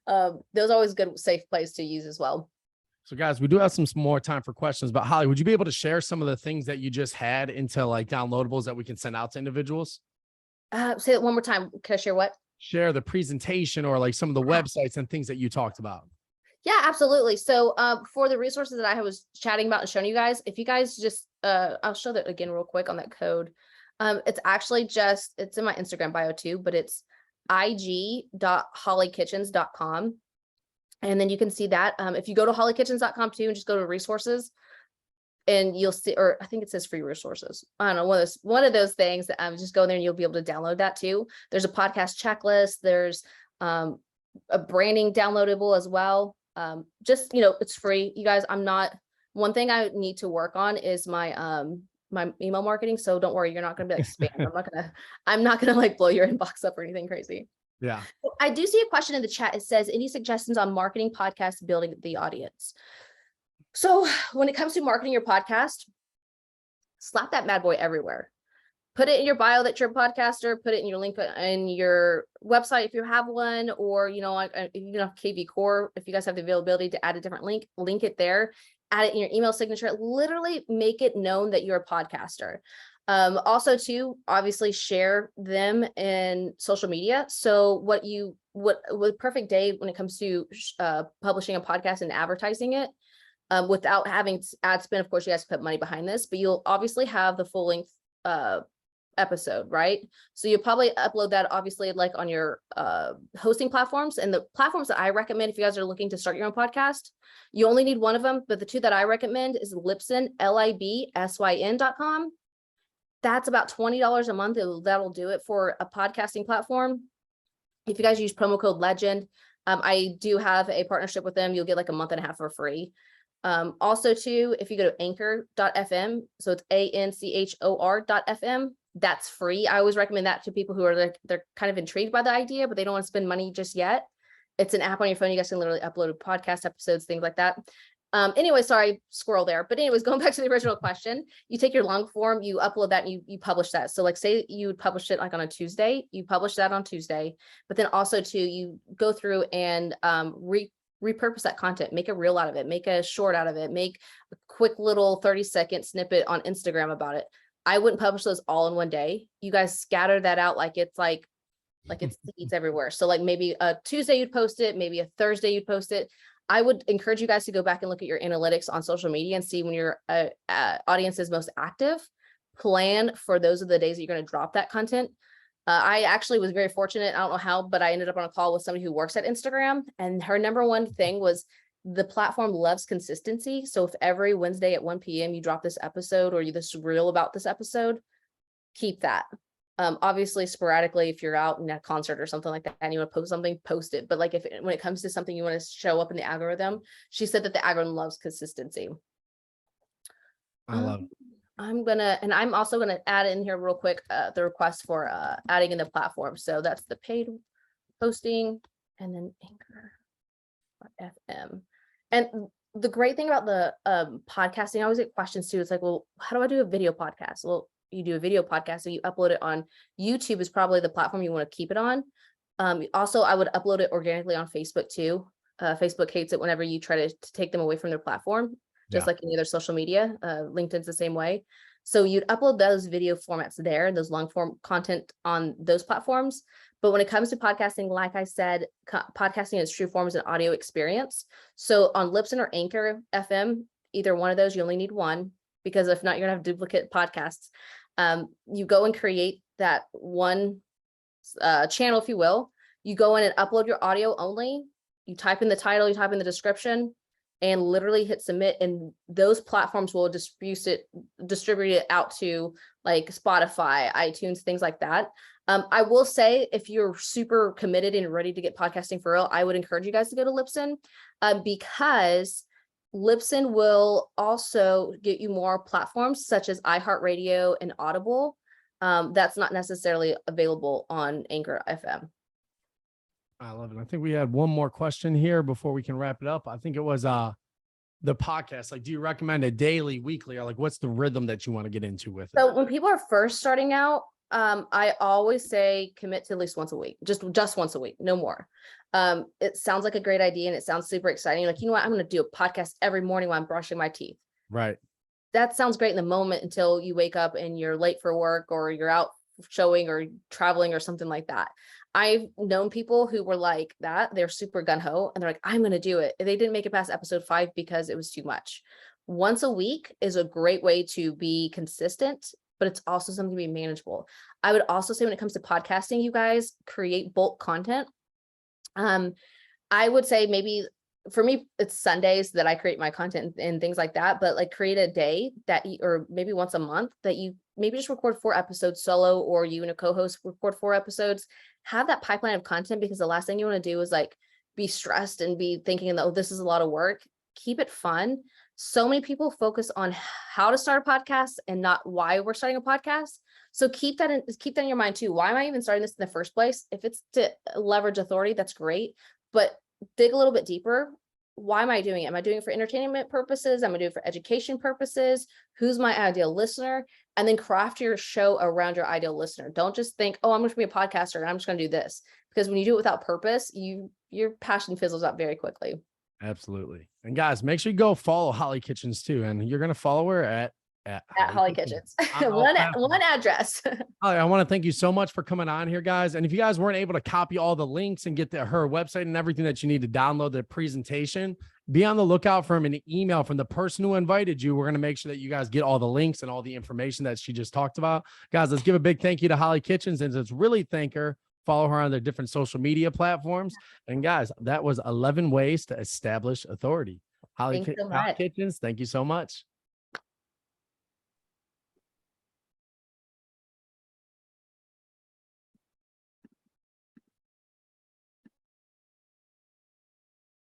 Speaker 2: Those are always good, safe place to use as well.
Speaker 1: So guys, we do have some more time for questions, but Hollie, would you be able to share some of the things that you just had into like downloadables that we can send out to individuals?
Speaker 2: Say it one more time. Can I share what?
Speaker 1: Share the presentation or like some of the websites and things that you talked about.
Speaker 2: Yeah, absolutely. So for the resources that I was chatting about and showing you guys, if you guys just, I'll show that again real quick on that code. It's actually it's in my Instagram bio too, but it's ig.holliekitchens.com. And then you can see that if you go to holliekitchens.com too, and just go to resources, and you'll see, or I think it says free resources. I don't know, one of those things. Just go there and you'll be able to download that too. There's a podcast checklist. There's a branding downloadable as well. Just, it's free. You guys, one thing I need to work on is my my email marketing. So don't worry, you're not going to be like spam. I'm not going to like blow your inbox up or anything crazy.
Speaker 1: Yeah.
Speaker 2: I do see a question in the chat. It says, any suggestions on marketing podcasts, building the audience? So when it comes to marketing your podcast, slap that bad boy everywhere. Put it in your bio that you're a podcaster, put it in your link in your website if you have one, or, KV Core, if you guys have the availability to add a different link it there, add it in your email signature, literally make it known that you're a podcaster. Also too, obviously share them in social media. So what perfect day when it comes to publishing a podcast and advertising it, without having ad spend. Of course, you guys put money behind this, but you'll obviously have the full length episode, right? So you'll probably upload that obviously like on your hosting platforms, and the platforms that I recommend if you guys are looking to start your own podcast, you only need one of them, but the 2 that I recommend is Libsyn, libsyn.com. That's about $20 a month. That'll do it for a podcasting platform. If you guys use promo code LEGEND, I do have a partnership with them. You'll get like a month and a half for free. Also too, if you go to anchor.fm, so it's anchor.fm, that's free. I always recommend that to people who are they're kind of intrigued by the idea, but they don't want to spend money just yet. It's an app on your phone. You guys can literally upload podcast episodes, things like that. Anyway, sorry, squirrel there. But anyways, going back to the original question, you take your long form, you upload that, and you publish that. So like say you would publish it like on a Tuesday, you publish that on Tuesday, but then also too, you go through and repurpose that content, make a reel out of it, make a short out of it, make a quick little 30-second snippet on Instagram about it. I wouldn't publish those all in one day. You guys scatter that out like it's seeds everywhere. So like maybe a Tuesday you'd post it, maybe a Thursday you'd post it. I would encourage you guys to go back and look at your analytics on social media and see when your audience is most active. Plan for those are the days that you're going to drop that content. I actually was very fortunate. I don't know how, but I ended up on a call with somebody who works at Instagram, and her number one thing was the platform loves consistency. So if every Wednesday at 1 p.m. you drop this episode or you this reel about this episode, keep that. Obviously sporadically, if you're out in a concert or something like that and you want to post something, post it. But like when it comes to something you want to show up in the algorithm, she said that the algorithm loves consistency.
Speaker 1: I love it.
Speaker 2: I'm also gonna add in here real quick the request for adding in the platform. So that's the paid posting and then Anchor.fm. And the great thing about the podcasting, I always get questions too. It's like, well, how do I do a video podcast? Well, you do a video podcast, so you upload it on YouTube is probably the platform you want to keep it on. Also, I would upload it organically on Facebook too. Facebook hates it whenever you try to take them away from their platform, just like any other social media. LinkedIn's the same way. So you'd upload those video formats there, those long form content on those platforms. But when it comes to podcasting, like I said, podcasting in its true form is an audio experience. So on Libsyn or Anchor FM, either one of those, you only need one, because if not, you're gonna have duplicate podcasts. You go and create that one channel, if you will. You go in and upload your audio only. You type in the title, you type in the description, and literally hit submit, and those platforms will distribute it out to like Spotify, iTunes, things like that. I will say, if you're super committed and ready to get podcasting for real, I would encourage you guys to go to Libsyn, because Libsyn will also get you more platforms such as iHeartRadio and Audible. That's not necessarily available on Anchor FM.
Speaker 1: I love it. I think we had one more question here before we can wrap it up. I think it was the podcast. Like, do you recommend a daily, weekly, or like what's the rhythm that you want to get into with it?
Speaker 2: So when people are first starting out, I always say commit to at least once a week, just once a week, no more. It sounds like a great idea and it sounds super exciting. Like, you know what, I'm going to do a podcast every morning while I'm brushing my teeth.
Speaker 1: Right.
Speaker 2: That sounds great in the moment until you wake up and you're late for work or you're out showing or traveling or something like that. I've known people who were like that. They're super gung-ho and they're like, I'm going to do it. They didn't make it past episode 5 because it was too much. Once a week is a great way to be consistent, but it's also something to be manageable. I would also say when it comes to podcasting, you guys create bulk content. I would say maybe for me, it's Sundays that I create my content and things like that, but like create a day that or maybe once a month that you maybe just record 4 episodes solo, or you and a co-host record 4 episodes, have that pipeline of content, because the last thing you want to do is like be stressed and be thinking, oh, this is a lot of work. Keep it fun. So many people focus on how to start a podcast and not why we're starting a podcast. So keep that in your mind too. Why am I even starting this in the first place? If it's to leverage authority, that's great, but dig a little bit deeper. Why am I doing it? Am I doing it for entertainment purposes? Am I doing it for education purposes? Who's my ideal listener? And then craft your show around your ideal listener. Don't just think, oh, I'm going to be a podcaster and I'm just going to do this. Because when you do it without purpose, your passion fizzles out very quickly.
Speaker 1: Absolutely. And guys, make sure you go follow Hollie Kitchens too. And you're going to follow her at
Speaker 2: Hollie Kitchens. one address.
Speaker 1: Hollie, I want to thank you so much for coming on here, guys. And if you guys weren't able to copy all the links and get her website and everything that you need to download the presentation, be on the lookout for an email from the person who invited you. We're going to make sure that you guys get all the links and all the information that she just talked about. Guys, let's give a big thank you to Hollie Kitchens, and let's really thank her. Follow her on their different social media platforms. And guys, that was 11 ways to establish authority. Hollie Kitchens, thank you so much.